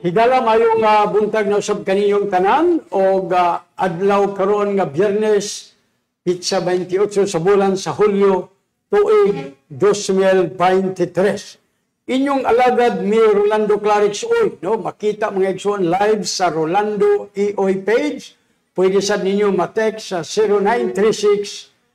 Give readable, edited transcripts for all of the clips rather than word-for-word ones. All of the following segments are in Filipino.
Higala mayo nga buntag na usab kaninyong tanan o adlaw karon nga Biyernes Pitsa 28 sa bulan sa Hulyo tuig 2023. Inyong alagad mi Rolando Clarix Oy, no? Makita mga igsoon live sa Rolando EOy page. Pwede sad ninyo ma-text sa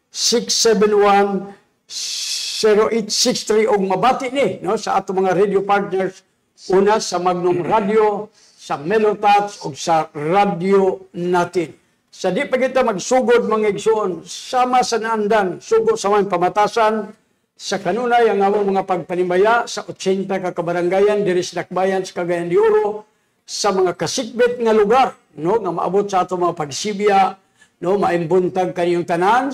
0936-671-0863 og mabati ni, no, sa ato mga radio partners. Una sa Magnum Radio, sa Melotouch o sa radio natin. Sa di pa kita magsugod mga igsoon, sama sa naandan, sugod sa mga pamatasan, sa kanunay ang among mga pagpanimaya sa 80 ka kabaranggayan, diri sa Dakbayan sa Cagayan de Oro, sa mga kasikbit nga lugar, no, nga maabot sa ato mga pagsibya, no, maimbuntag kaniyong tanan,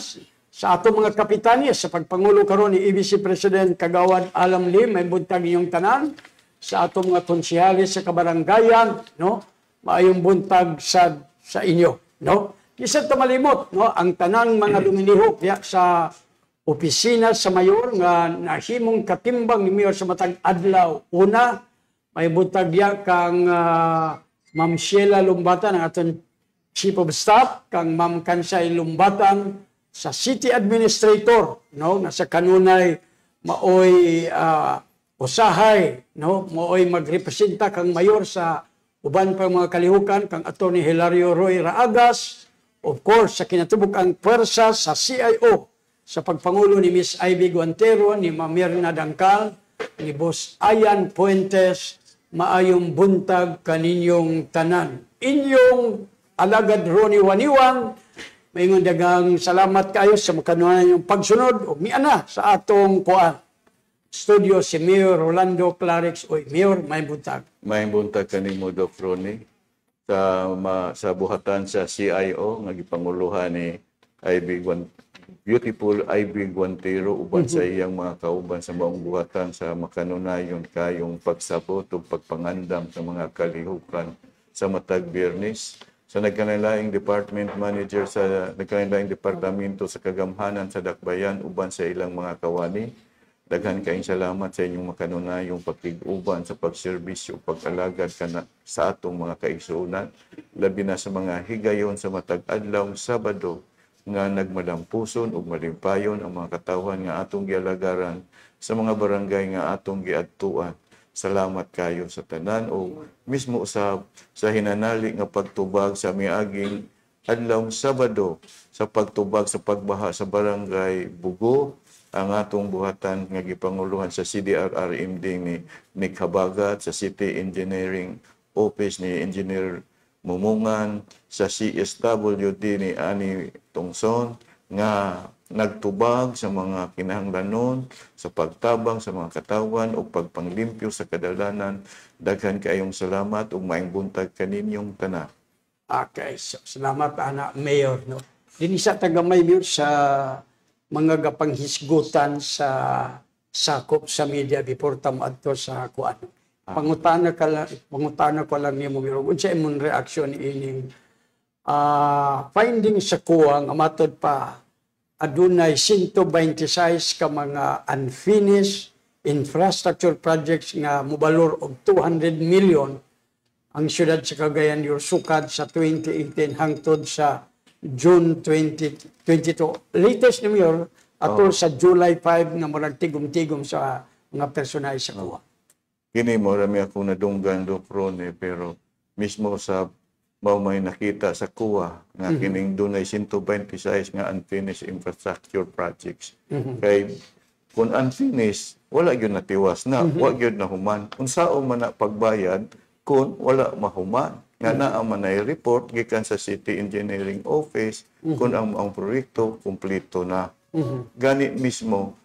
sa ato mga kapitanya, sa pagpangulo karon ni EBC President Kagawad Alam Lim, maimbuntag niyong tanan, sa atong mga konsyales sa kabaranggayan, no, maayong buntag sa inyo, no. Isa ta malimot, no, ang tanang mga luminihok ya sa opisina sa mayor nga nahimong katimbang ni mayor sa matag adlaw. Una, may buntag ya kang Ma'am Sheila Lumbatan, ang aton Chief of Staff, kang Ma'am Kansay Lumbatan sa City Administrator, no, nga sa kanunay maoy usahay, no, mooy magrepresenta kang mayor sa uban pa mga kalihukan, kang Atty. Hilario Roy Raagas, of course sa kinatubok ang pwersa sa CIO sa pagpangulo ni Miss Ivy Guantero, ni Ma'am Mirna Dangkal, ni Boss Ayan Puentes. Maayong buntag kaninyong tanan. Inyong alagad Ronnie Waniwan, mayingon dagang salamat kayo sa makanunan yung pagsunod o miana sa atong kuan studio si Mayor Rolando Clarix Oy. Mayor, may buntag. May buntag kanimo, Doc Ronnie, sa buhatan sa CIO nga gipanguluhan ni Beautiful Ivy Guantero uban sa iyang mga kauban sa maong buhatan sa makanunayon kayong pagsabot o pagpangandam sa mga kalihukan sa matag Biyernes. Sa nagkanilaing department manager sa nagkanilaing departamento sa kagamhanan sa Dakbayan uban sa ilang mga kawani. Daghan kayong salamat sa inyong makanunayong pagtig-uban sa pagserbisyo, pag-alagad sa atong mga kaigsuonan, labi na sa mga higayon sa matag adlaw Sabado nga nagmalampuson ug malimpayon ang mga katawan nga atong gialagaran sa mga barangay nga atong giadtuan. Salamat kayo sa tanan o mismo sa hinanali nga pagtubag sa miaging adlaw Sabado sa pagtubag sa pagbaha sa barangay Bugo, ang atong buhatan nga gipanguluhan sa CDRRMD ni Kabagat, sa City Engineering Office ni Engineer Mumungan, sa CSWD ni Ani Tungson nga nagtubag sa mga kinahanglanon sa pagtabang sa mga katawan o pagpanglimpyo sa kadalanan. Daghan kayong salamat ug maayong buntag kaninyong tanan. Okay, so, salamat ana Mayor, no. Dinhi sa tagamay Mayor sa mga gapanghisgutan sa sakop sa media before tam adto sa kuan. Pangutana ko lang nimo Mayor, unsa imong reaksyon ining finding sa kuha nga matod pa adunay 126 ka mga unfinished infrastructure projects nga mobalor og 200 million ang siyudad sa Cagayan de Oro sukad sa 2018 hangtod sa June 2022. Latest ni Mayor, atol sa July 5 nga murag tigom-tigom sa mga personal sa kuha. Kini mo rami ako nadunggan, Doc Ronnie, pero mismo sa may nakita sa kuha nga kining dunay 126 nga unfinished infrastructure projects. Kay kung unfinished, wala gyud natiwas na, wala gyud nahuman. Unsao man na pagbayad kung wala mahuman. Nga naa man ay report gikan sa City Engineering Office kung ang proyekto kumpleto na. Gani mismo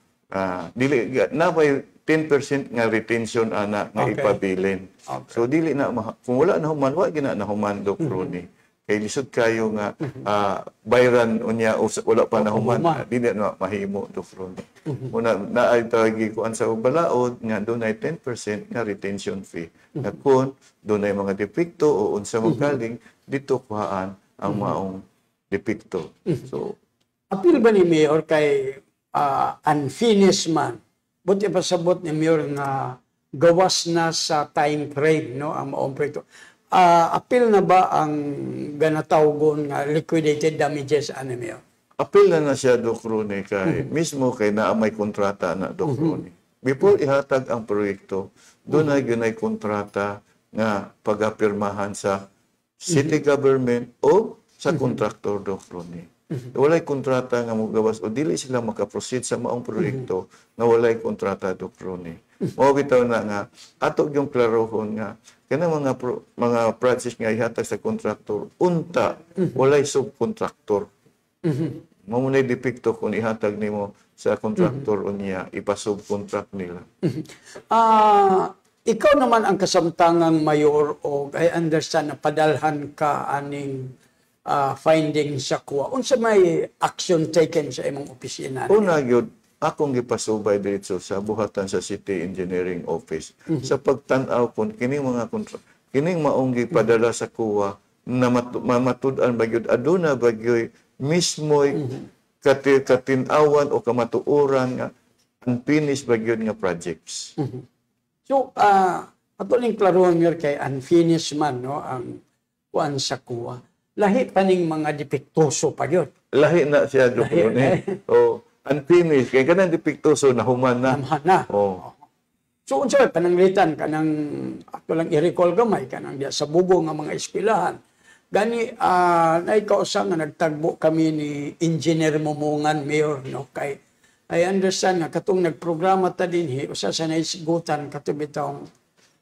dili na may 10% nga retention ana nga ipabilin. So dili na kung wala na human wa gina na human, Doc Ronnie. Kay lisod kayo nga bayran unya wala pa na human, dili na mahimo, Doc Ronnie. Una naay tawagi ko sa balaod nga dunay 10% nga retention fee. Nga kun dunay mga depekto o unsa magaling dito kuhaan ang maong depekto. So apil ba ni Mayor kay unfinished man? Buti pasabot ni Mayor nga gawas na sa time frame, no, ang maong proyekto. Apil na ba ang ganatawgon nga liquidated damages ani Mayor? Apil na siya, Doc Ronnie, kay mismo kay naa may kontrata na, Doc Ronnie. Before ihatag ang proyekto, doon ay ginay kontrata nga pag-apirmahan sa city government o sa kontraktor, Doc Ronnie. Walay kontrata nga mogawas o dili sila makaproceed sa maong proyekto na walay kontrata, Doc Ronnie. Mao bitaw na nga ato yung klarohon nga kanang mga projects nga ihatag sa kontraktor unta walay subkontraktor. Mao nay depekto kung ihatag nimo sa kontraktor unya ipasubkontract nila. Ikaw naman ang kasamtangang mayor o I understand na padalhan ka aning findings sa kuha. Unsa may action taken sa imong opisina? Una gyud akong gipasubay diretso sa buhatan sa City Engineering Office sa pagtan-aw kun kining mga kining maong gipadala sa kuha na matud-an ba gyud aduna ba gyud mismoy katin-awan o kamatuoran nga unfinished ba gyud nga projects. So, ato ning klaruhan nga kay unfinished man, no, ang kuan sa kuha. Lahi pa ning mga depektoso pa yun. Lahi na siya, Dok Ronnie. O, unfinished. Kaya kanang depektoso na human na. Human na. Oh. So, unsa pananglitan kanang ato lang i-recall gamay kanang diya sa bugo nga mga eskwelahan. Gani, naikausa nga nagtagbo kami ni Engineer Momongan, Mayor, no, kay I understand nga katong nagprograma ta dinhi usa sa naisgutan katong bitong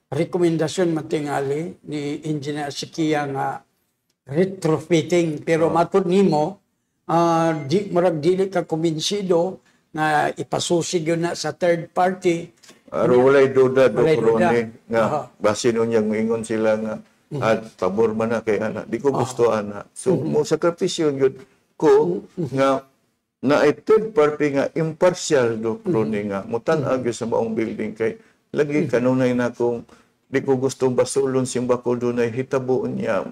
rekomendasyon matingali ni Engineer Sikia nga retrofitting pero matud nimo marag dili ka kumbinsido nga ipasusig yun na sa third party. Walay duda, Dok Ronnie, nga basin unyang moingon sila nga at pabor man na kay ana. Di ko gusto ana. So mo sakripisyo gyud ko nga na ay third party nga impartial, Dok Ronnie, nga mutan-ag sa maong building kay lagi kanunay na kung di ko gustong basulon simba ko dunay hitabo niya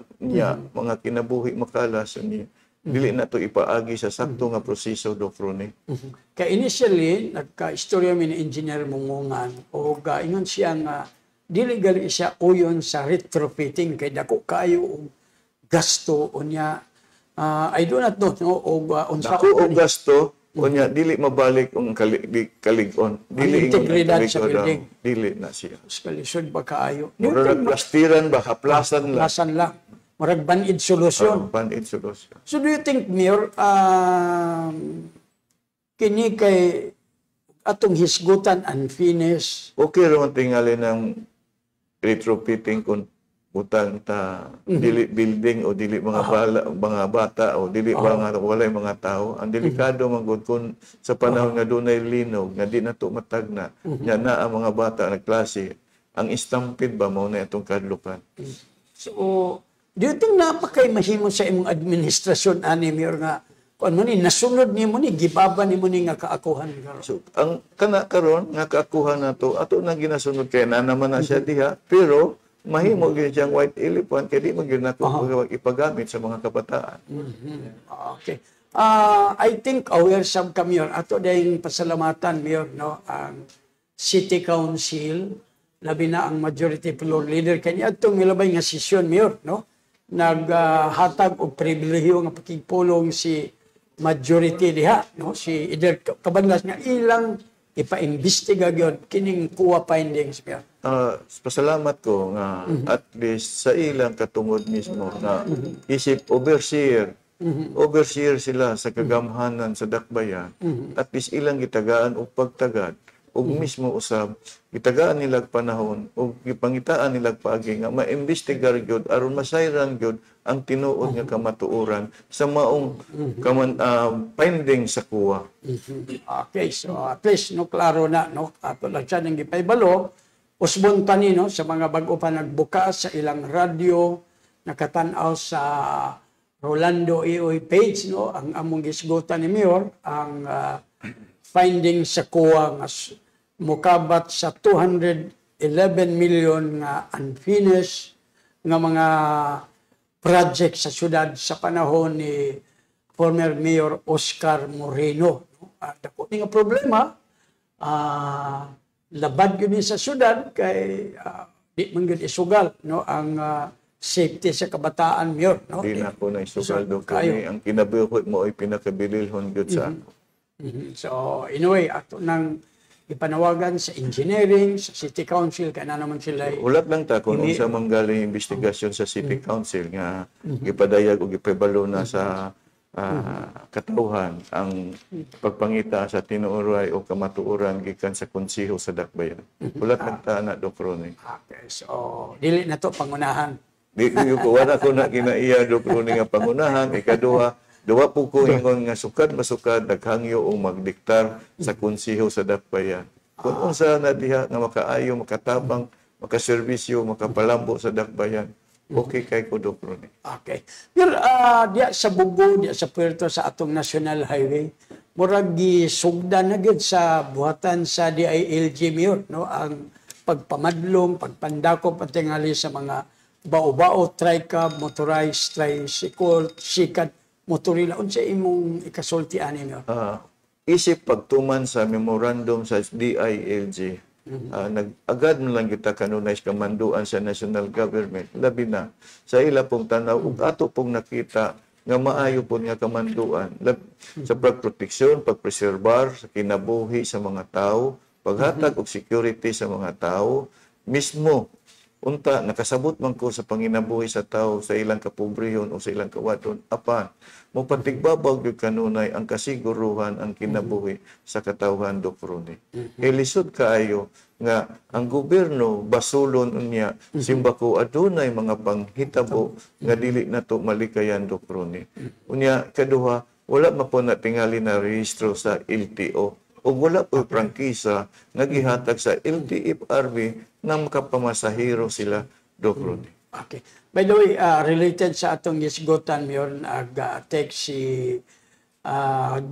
mga kinabuhi makalas niya. Dili na to ipaagi sa sakto nga proseso, Dok Ronnie. Kaya initially nagka-istorya mi ni Engineer Momongan o ingon siya nga dili gali siya uyon sa retrofitting kay dako kayo og gasto unya. I do not know, no, unsa ko og gasto unya dili mabalik ang kalig-on. Dili integridad sa building. Dili na siya. Kalisod ba kaayo? Murag plastiran ba haplasan lang. Plasan lang. Murag banid solusyon. Banid solusyon. So do you think, Mayor, kini kay atong hisgutan unfinished? Okay ron tingali ng retrofitting kung utang ta dili building o dili mga bata o dili mga walay mga tao. Ang delikado man gud kun sa panahon nga dunay linog nga di nato matagna nya na ang mga bata na klase ang stampede ba mao na itong kadlukan. So do you think napakay mahimo sa imong administrasyon ani, Mayor, nga kung ano ni nasunod nimo ni gibaba nimo ni nga kaakuhan karon? So ang kana karon nga kaakuhan nato ato na ginasunod kay na naman na siya diha pero mahimo gyud siyang white elephant kay di mo gyud nato ipagamit sa mga kabataan. Okay. I think aware sab ka, Mayor, ato dayong pasalamatan, Mayor, no, ang City Council labi na ang majority floor leader kanya atong milabay nga sesyon, Mayor, no, naghatag og pribilehiyo nga pakigpulong si majority diha, no, si Ider Cabanlas nga ilang ipa-imbestiga gyud kining kuha findings, Mayor. Pasalamat ko nga at least sa ilang katungod mismo na isip overseer sila sa kagamhanan sa dakbayan at least ilang gitagaan og pagtagad og mismo usab gitagaan nila panahon og gipangitaan nila paagi nga maimbestigar gyud aron masayran gyud ang tinuod nga kamatuoran sa maong finding sa kuha. Okay, so at least no klaro na, no, ato lang siya nang gipaybalo usbon tani, no, sa mga bag-o pa nagbukas sa ilang radyo nakatan-aw sa Rolando EOI page, no, ang among gisgutan ni Mayor ang finding sa kuha nga mukabat sa 211 million nga unfinished nga mga project sa syudad sa panahon ni former Mayor Oscar Moreno. Dako ni nga problema, labad yun sa syudad kay di man gyud isugal no ang safety sa kabataan yun no. Di na ako na isugal, Dr. kayo. Ronnie. Ang kinabuhi mo ay pinakabililhon gyud sa ako. So anyway ato nang ipanawagan sa engineering sa city council kaya na naman sila Ulat lang ta kung unsa man galing investigasyon sa City Council nga gipadayag o gipabalo na sa katauhan ang pagpangita sa tinuoray o kamatuoran gikan sa konseho sa Dakbayan. Ulat lang ta na, Dr. Ronnie. okay, so dili na to pangunahan. Di ko wala ko na kinaiya, Dr. Ronnie, nga pangunahan. Ikaduha, duwa po ko ingon nga sukad masukad naghangyo o magdiktar sa konseho sa Dakbayan. Kung unsa na diha nga makaayo, makatabang, makaserbisyo, makapalambo sa Dakbayan, okay kay ko, Dr. Ronnie. Okay. Pero diya sa Bugo, diya sa puerto sa atong National Highway, murag gisugdan na gid sa buhatan sa DILG Mayor, no? Ang pagpamadlong, pagpandako patingali sa mga bao-bao, tri-cab, motorized, tricycle, sikat, motorila. Unsa imong ikasulti ani Mayor? Isip pagtuman sa memorandum sa DILG, nag-agad na lang kita kanunay sa kamanduan sa national government, labi na sa ila pong tanaw, ug ato pong nakita nga maayo po nga kamanduan sa pagproteksyon, pagpreserbar sa kinabuhi sa mga tao, paghatag og security sa mga tao, mismo unta nakasabot man ko sa panginabuhi sa tao sa ilang kapobrehon o sa ilang kawadon apan mo patigbabaw gyud kanunay ang kasiguruhan ang kinabuhi sa katawhan, Dr. Ronnie. Lisod kaayo nga ang gobyerno basulon unya simba ko adunay mga panghitabo nga dili nato malikayan, Dr. Ronnie. Unya kaduha wala man po natingali na rehistro sa LTO o wala po prangkisa nga gihatag sa LTFRB na makapamasahero sila, Dr. Ronnie. Okay. By the way, related sa atong isgotan Mayor, nag-text si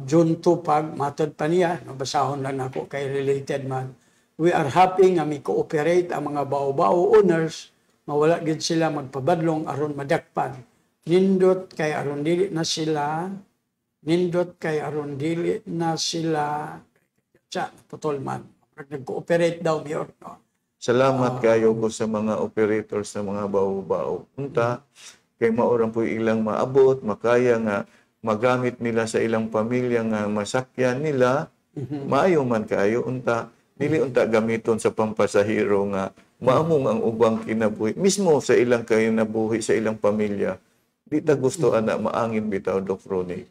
June Tupag, matod pa niya, nabasahon lang ako kay related man. We are happy nga may cooperate ang mga bao-bao owners, mawala gid sila magpabadlong aron madakpan. Nindot kay aron dili na sila sa putol man. Nag-cooperate daw Mayor, no? Salamat kayo ko sa mga operators sa mga bao-bao. Unta, kay maorang po ilang maabot, makaya nga magamit nila sa ilang pamilya nga masakyan nila, maayo man kayo, unta, dili unta gamiton sa pampasahiro nga maamong ang ubang kinabuhi. Mismo sa ilang kinabuhi, sa ilang pamilya, di ta gusto ana maangin bitaw, Dr. Ronnie.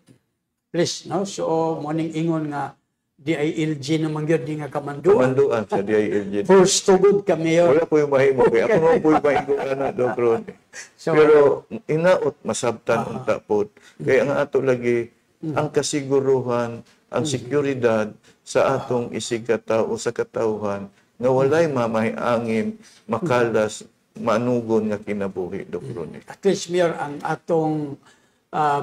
Please, no? So, morning ingon nga, DILG naman yun, di nga kamanduan. Kamanduan sa DILG. First to good ka, Mayor. Wala po yung mahimo. Kaya ako naman po yung mahimo na, Dr. Ronnie. Pero inaot, masabtan, unta po. Kaya nga ato lagi, ang kasiguruhan, ang seguridad sa atong isigkataw o sa katauhan, nga walay mamahangin, makalas, manugon nga kinabuhi, Dr. Ronnie. At least, Mayor, ang atong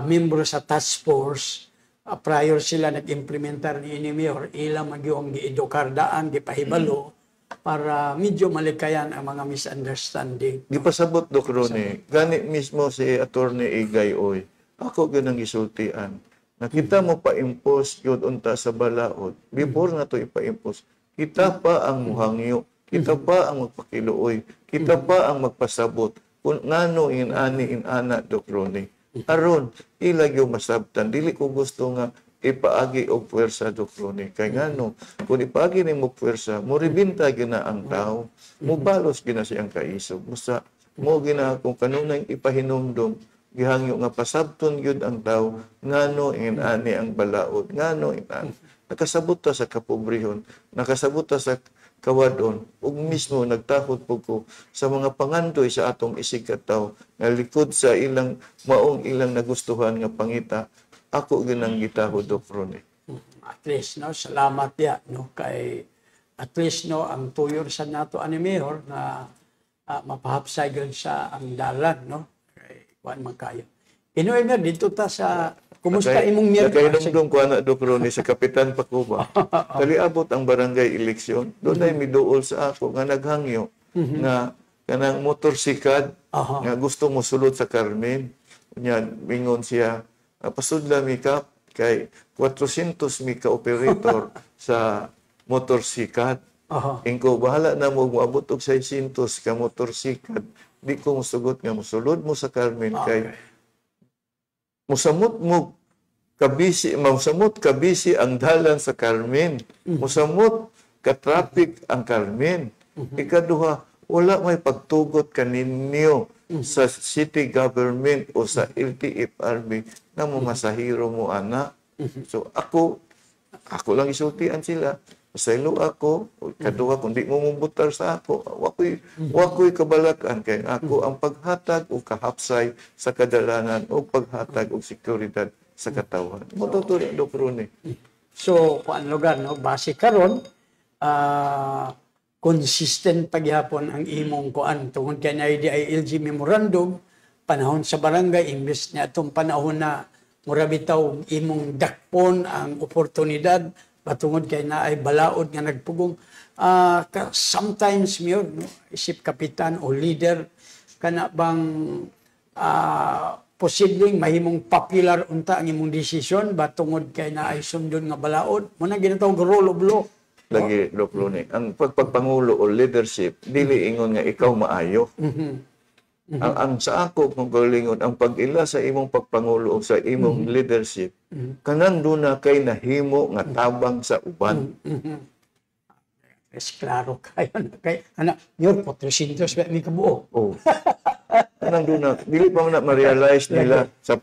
membro sa task force, prior sila nag-implementar ni Mayor, ilang magyong giedukardaan, gipahibalo, para medyo malikayan ang mga misunderstanding. Gipasabot, Dr. Ronnie, gani mismo si Attorney Igay Oy, ako ganang gisultian, nakita mo pa-impose yun unta sa balaod, before na to ipa-impose, kita pa ang muhangyo, kita pa ang magpakiluoy, kita pa ang magpasabot, kung nano inana, Dr. Ronnie. Aron, ilagyo masabtan. Dili ko gusto nga ipaagi og puwersa, Dr. Ronnie. Kay nga no, kung ipaagi ni mo puwersa, moribinta gina ang tao, mubalos gina siyang kaisog. Musa, mo gina kung kanunay ipahinumdom, gihangyo nga pasabton yun ang tao, nga no inani ang balaod, nga no inani. Nakasabot ta sa kapobrehon, nakasabot ta sa kawadon, ug mismo nagtakot po ko sa mga pangandoy sa atong isigkataw nga likod sa ilang maong ilang nagustuhan nga pangita, ako ginang gitahod, Dr. Ronnie. At least, no, salamat ya, no, kay at least, no, ang tuyor sa nato ani Mayor na mapahapsaygon sa ang dalan, no, kay kuan man kayo. Inuwi nga dito ta sa kumusta imong Miyerkules? Nakainumdum ko na, Dr. Ronnie, sa Kapitan Pacuba. Kaliabot ang barangay eleksyon, doon ay miduol sa ako nga naghangyo nga kanang motorsikad nga gusto mo sulod sa Carmen. Nya mingon siya, pasudla mi ka kay 400 mi ka operator sa motorsikad. Aha. Ingko, bahala na mo moabot og 600 ka motorsikad. Di ko musugot nga musulod mo sa Carmen kay musamot mo kabisi ang dalan sa Carmen. Musamot ka traffic ang Carmen. Ikaduha, wala may pagtugot kaninyo sa city government o sa LTFRB na mamasahiro mo ana. So ako lang isultian sila. Pasaylo ako, kaduha kung di mo mubutar sa ako, wako'y kabalakan kay ako ang paghatag o kahapsay sa kadalanan o paghatag o seguridad sa katawan. Matutuloy ang Dokrone. So, kuan lugar, no? Base karon, consistent pagyapon ang imong kuan tungod kay na IDILG memorandum, panahon sa barangay, imbes na itong panahon na murabitaw imong dakpon ang oportunidad, patungod kay na ay balaod nga nagpugong. Sometimes, Mayor, no? Isip kapitan o leader, kana bang posibleng mahimong popular unta ang imong desisyon batungod kay na ay sundon nga balaod mo na ginatawag rule of law lagi Dokrone ang pagpangulo o leadership dili ingon nga ikaw maayo. Ang sa ako kung galingon ang pag-ila sa imong pagpangulo o sa imong leadership kanang duna kay nahimo nga tabang sa uban. Es klaro kayo na kay ana yor 400 ba mi kabuo. Oh. Kanang duna dili pa man ma-realize nila sa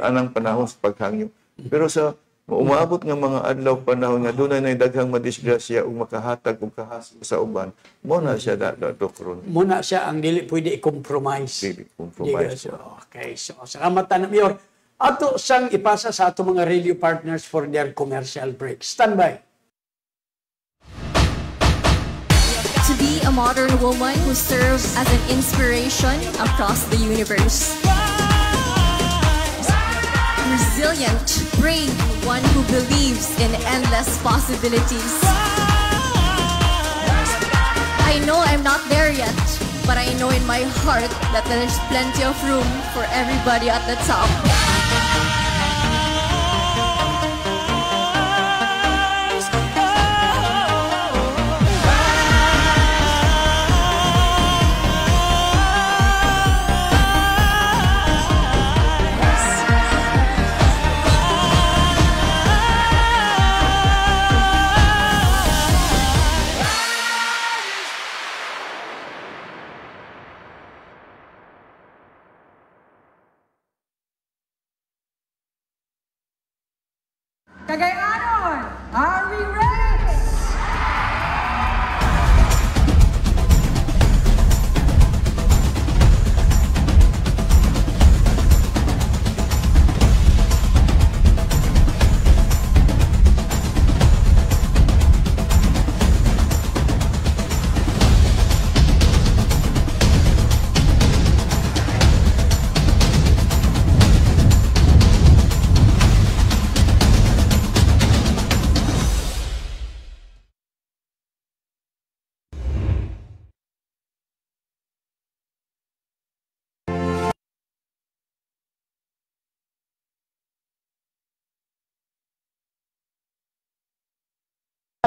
anang panahon sa paghangyo. Pero sa umaabot nga mga adlaw panahon nga dunay nay daghang madisgrasya ug makahatag og kahas sa uban, mo na siya Dokron. Mo na siya ang dili pwede i-compromise. Dili compromise. Okay, so salamat na Mayor. Ato sang ipasa sa ato mga radio partners for their commercial break. Stand by. To be a modern woman who serves as an inspiration across the universe. Resilient, brave, one who believes in endless possibilities. I know I'm not there yet, but I know in my heart that there's plenty of room for everybody at the top. Cagayanon, are we ready?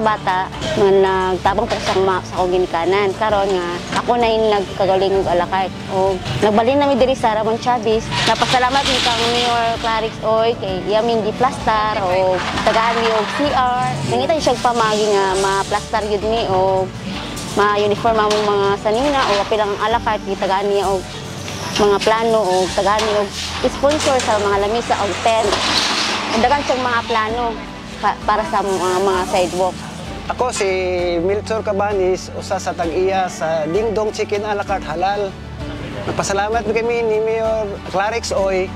Bata nga nagtabang po sa akong ginikanan karon nga ako na yung nagkagaling og alakay o nagbalin nami diri sa Ramon Chavez. Napasalamat ni kang Mayor Clarix Oy kay yamin di plastar o tagaan mi og CR nangita siya pamagi nga ma-plastar gyud ni o ma-uniform ang mga sanina o pilang alakay tagaan niya og mga plano o tagaan niya og sponsor sa mga lamisa og tent. Dagan siyang mga plano para sa mga sidewalk. Ako si Milchor Cabanis, usa sa tag-iya sa Ding Dong Chicken a la carte halal. Nagpasalamat kami ni Mayor Clarix Oy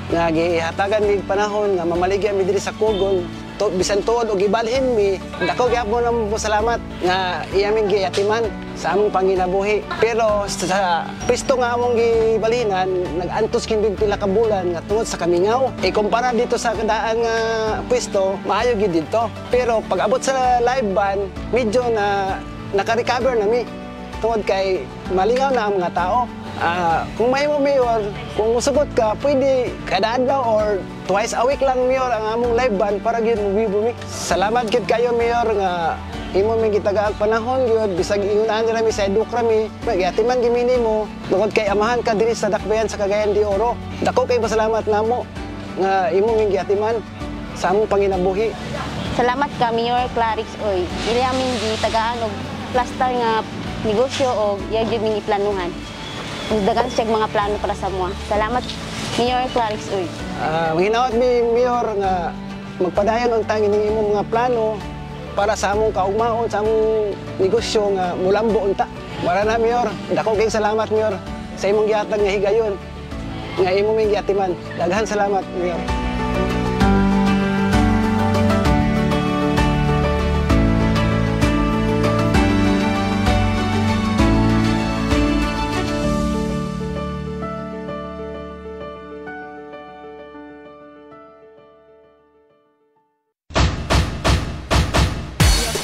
nga gihatagan ni panahon nga mamaligya mi diri sa Kugon. Bisan tuod og ibalhin mi, dako gyapon ang salamat nga iyaming giyatiman sa among panginabuhi. Pero sa pwesto nga among gibalhinan, nag-antos kini pila ka bulan nga tungod sa kamingaw. Kumpara dito sa kadaan nga pwesto, maayo gyud dito. Pero pag abot sa live band, medyo na naka-recover na mi. Tungod kay malingaw na ang mga tao. Kung may mo, Mayor, kung musugot ka, pwede kada adlaw or twice a week lang, Mayor, ang among live band para gyud mo. Salamat gyud kayo, Mayor, nga imo may gitagaang panahon gyud bisag ingunahan rami sa eduk rami, magyatiman gimini mo, tungod kay amahan ka diri sa dakbayan sa Cagayan de Oro. Dako kay pasalamat namo nga imo may giyatiman sa among panginabuhi. Salamat ka, Mayor Clarix Oy. Dili amin gitagaan og plaster nga negosyo o yag gyud ming iplanuhan. Dagan siya mga plano para sa mga. Salamat, Mayor Clarix Uy. Mahinawat mi, Mayor, nga magpadayon ang tangin ng imong mga plano para sa among kaugmaon, sa among negosyo nga mulambo unta. Para na, Mayor. Dako kay salamat, Mayor, sa imong gihatag nga higayon, nga imong may giatiman. Daghan salamat, Mayor.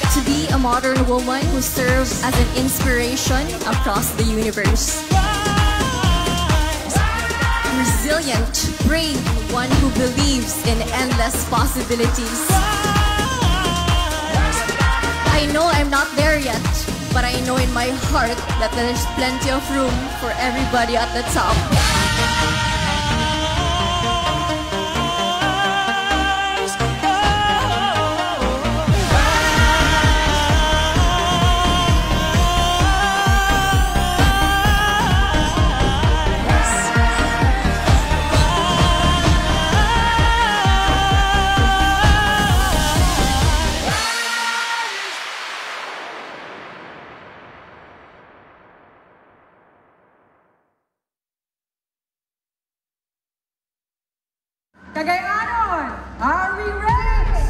To be a modern woman who serves as an inspiration across the universe. Resilient, brave, one who believes in endless possibilities. I know I'm not there yet, but I know in my heart that there's plenty of room for everybody at the top. Cagayanon, are we ready?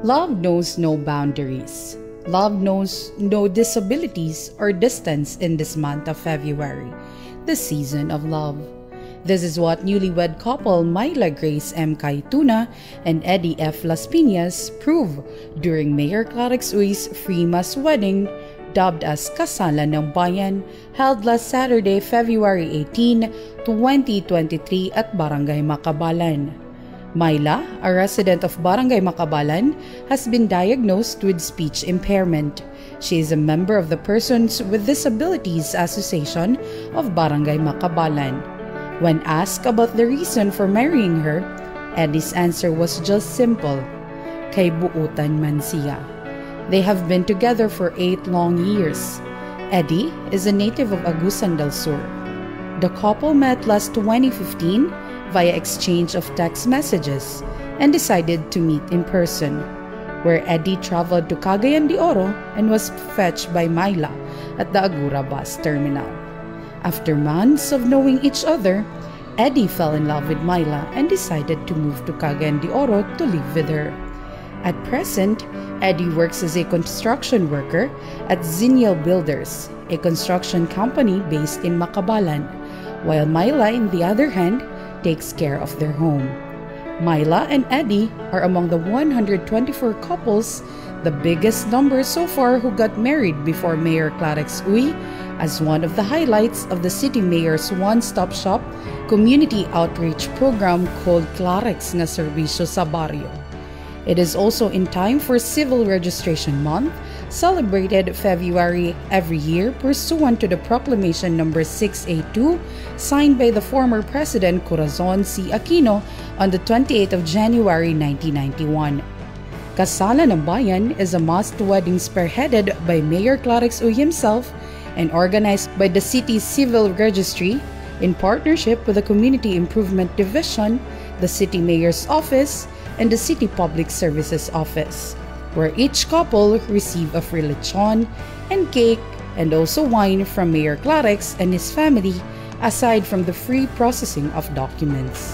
Love knows no boundaries. Love knows no disabilities or distance in this month of February, the season of love. This is what newlywed couple Myla Grace M. Cayetuna and Eddie F. Las Piñas prove during Mayor Clarix Uy's free mass wedding, dubbed as Kasalan ng Bayan, held last Saturday, February 18, 2023 at Barangay Macabalan. Myla, a resident of Barangay Macabalan, has been diagnosed with speech impairment. She is a member of the Persons with Disabilities Association of Barangay Macabalan. When asked about the reason for marrying her, Eddie's answer was just simple: kay buutan man siya. They have been together for 8 long years. Eddie is a native of Agusan del Sur. The couple met last 2015 via exchange of text messages and decided to meet in person, where Eddie traveled to Cagayan de Oro and was fetched by Myla at the Agura bus terminal. After months of knowing each other, Eddie fell in love with Myla and decided to move to Cagayan de Oro to live with her. At present, Eddie works as a construction worker at Ziniel Builders, a construction company based in Macabalan, while Myla, on the other hand, takes care of their home. Myla and Eddie are among the 124 couples, the biggest number so far, who got married before Mayor Clarix Uy, as one of the highlights of the City Mayor's one-stop shop community outreach program called Clarix nga Serbisyo sa Barrio. It is also in time for Civil Registration Month, celebrated February every year pursuant to the Proclamation No. 682, signed by the former President Corazon C. Aquino on the 28th of January 1991. Kasalan ng Bayan is a must wedding spearheaded by Mayor Clarix Uy himself and organized by the city's Civil Registry in partnership with the Community Improvement Division, the City Mayor's Office, and the City Public Services Office, where each couple receive a free lechon and cake and also wine from Mayor Clarix and his family, aside from the free processing of documents.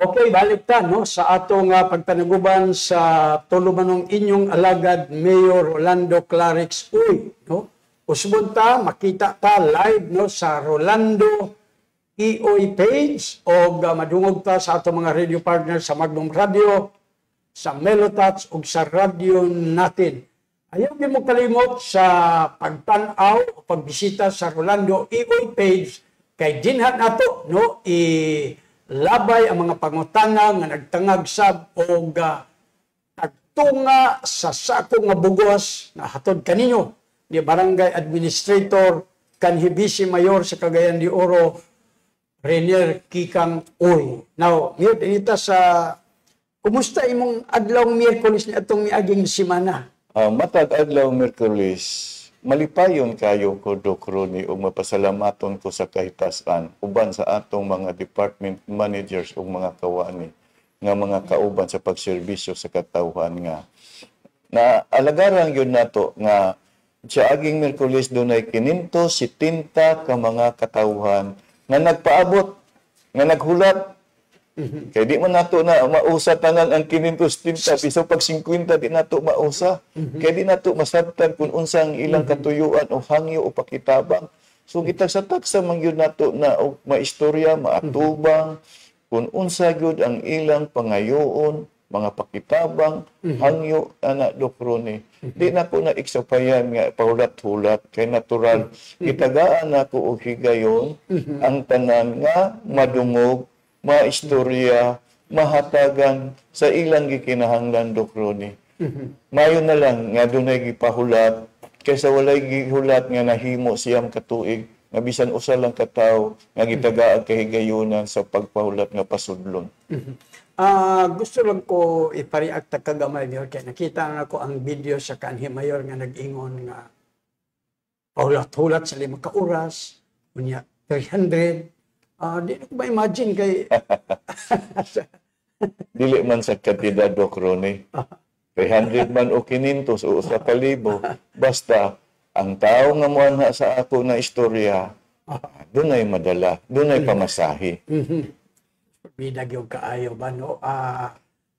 Okay, balik ta no sa atong pagpanaguban sa tulumanong inyong alagad Mayor Rolando Clarix Uy, no? Usbon ta makita ta live no sa Rolando EOI page o madungog ta sa atong mga radio partners sa Magnum Radio, sa Melotats ug sa radio natin. Ayaw di mo kalimot sa pagtan-aw o pagbisita sa Rolando EOI page kay dinhat nato no labay ang mga pangutana nga nagtangag sab og tagtunga sa sako nga bugos na hatod kaninyo ni Barangay Administrator kanhi Vice Mayor sa Cagayan de Oro Renier Kikang Uy. Now, Mayor, dinita sa kumusta imong adlawng Miyerkules ni atong miaging semana? Matag adlaw Miyerkules, malipayon kayo ko Dokroni ug mapasalamaton ko sa kahitasan uban sa atong mga department managers ug mga kawani nga mga kauban sa pagserbisyo sa katawhan nga na alagaran yun nato nga sa aging Miyerkules dunay 570 ka mga katawhan nga nagpaabot nga naghulat. Kaya di man nato na mausa tanan ang 530 bisan pag 50 di nato mausa. Kaya di nato masabtan kung unsa ang ilang katuyuan o hangyo o pakitabang. So gitagsa-tagsa man gyud nato na og maistorya, maatubang kung unsa gyud ang ilang pangayoon, mga pakitabang, hangyo ana Dokroni. Di na ko na iksapayan nga pahulat-hulat kay natural gitagaan nako og higayon ang tanan nga madungog maistorya, mahatagan sa ilang gikinahanglan Dokroni. Mayo na lang nga dunay gipahulat kaysa walay gihulat nga nahimo siyang katuig nga bisan usa lang ka tawo nga gitagaan kahigayonan sa pagpahulat nga pasudlon. Gusto lang ko ipariakta kagamay Mayor kay nakita na ko ang video sa kanhi Mayor nga nag-ingon nga pahulat-hulat sa 5 ka oras, unya 300. Di ko ba imagine kay dili man sa kantidad Dokroni. 300 man o 500 o 1,000 basta ang tao nga moanha sa ako na istorya dunay madala, dunay pamasahi. Bidag yung kaayo ba no?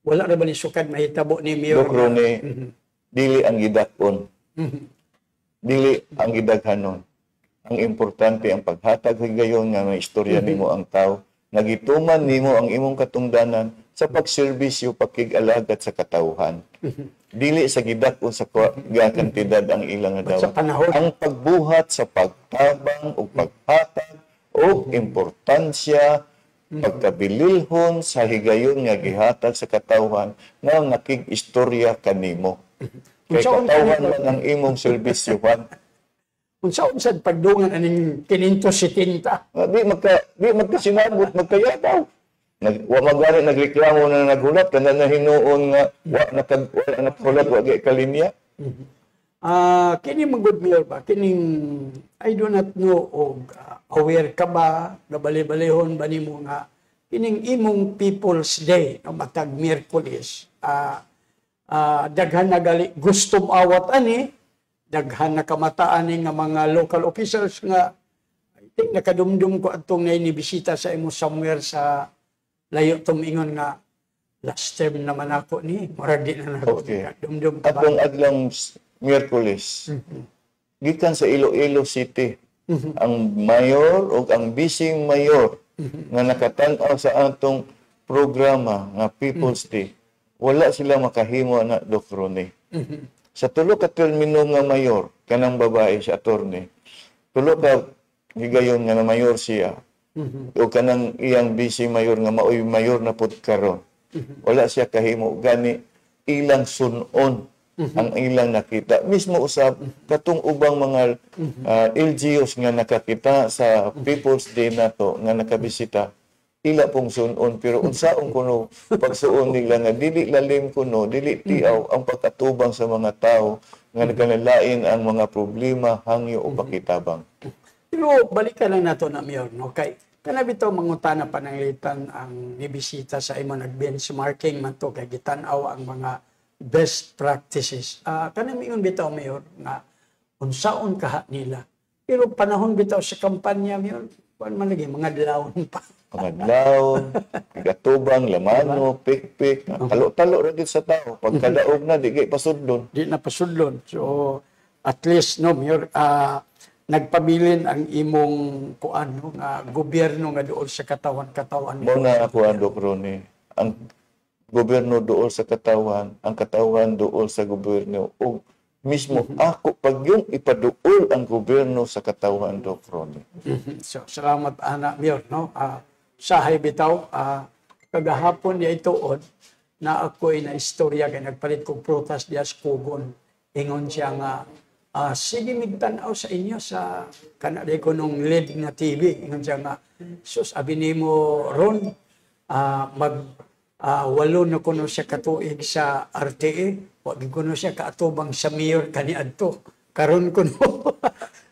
Wala na ba ni sukad mahitabo ni Mayor? Dokroni, dili ang gidakon. Dili ang gidaghanon. Ang importante ang paghatag higayon nga may istorya nimo ang tao, nagituman nimo ang imong katungdanan sa pagserbisyo pagkig-alagad sa katawhan. Dili sa gidakon sa kantidad ang ilang dawat. Ang pagbuhat sa pagtabang o paghatag o importansya pagkabililhon sa higayon nga gihatag sa katawhan nga nakig-istorya kanimo. Kay katawhan man ang imong serbisyohan. Unsa-unsad pagdungan aning 570? Di magkasinabot, magkayabaw. Wa magari nagreklamo na naghulat kana na hinuon nga wa nakahulat wa gay kalinya. Kini magud Mayor ba? Kining I do not know og aware ka ba nabali-balihon ba nimo nga kining imong People's Day no matag Miyerkules daghan na gali gusto awat ani daghan na kamataan ni nga mga local officials nga I think nakadumdum ko atong nainibisita sa imo somewhere sa layo tumingon nga last term naman ako ni murag di na nako dumdum ka ba? Atong adlang Miyerkules gikan sa Iloilo City ang mayor o ang vice mayor nga nakatan-aw sa atong programa nga People's Day wala sila makahimo na Dokroni. Sa tulo ka termino nga mayor, kanang babae sa attorney, tulo ka higayon nga na mayor siya, o kanang iyang vice mayor nga maoy mayor na pud karon. Wala siya kahimo gani ilang sunon ang ilang nakita. Mismo usab katong ubang mga LGUs nga nakakita sa People's Day nato nga nakabisita, ila pong sunon, pero unsaon kuno pagsuon nila nga dili lalim kuno, dili tiaw ang pagkatubang sa mga tao nga nagkanalain ang mga problema, hangyo o pakitabang. Pero balikan lang nato na Mayor, no? Kay kanabi to mangutana pananglitan ang nibisita sa imo nag-benchmarking man to kay gitan-aw ang mga best practices. Kanami yun bitaw Mayor nga unsaon kaha nila. Pero panahon bitaw sa kampanya Mayor, kuan man lagi mga dlawon pa. Mga dlaon, gatubang, lamano, pikpik, talo-talo ra gid sa tao. Pagkadaog na di kay pasudlon. Di na pasudlon. So at least no Mayor, nagpabilin ang imong kuan no, nga gobyerno nga dool sa katawan-katawan. Mo na ako Dok Ronnie, ang gobyerno dool sa katawan, ang katawan dool sa gobyerno. O mismo ako pag yung ipaduol ang gobyerno sa katawan, Dok Ronnie. So salamat ana Mayor no. Sahay bitaw kagahapon niya ituod na ako'y na istorya kay nagpalit kog prutas diya sa Kugon. Ingon siya nga sige migtan-aw sa inyo sa kanade ko nung LED nga TV. Ingon siya nga sus abi nimo ron walo na kuno siya katuig sa RTE, wag kuno siya kaatubang sa mayor kaniadto. Karon kuno.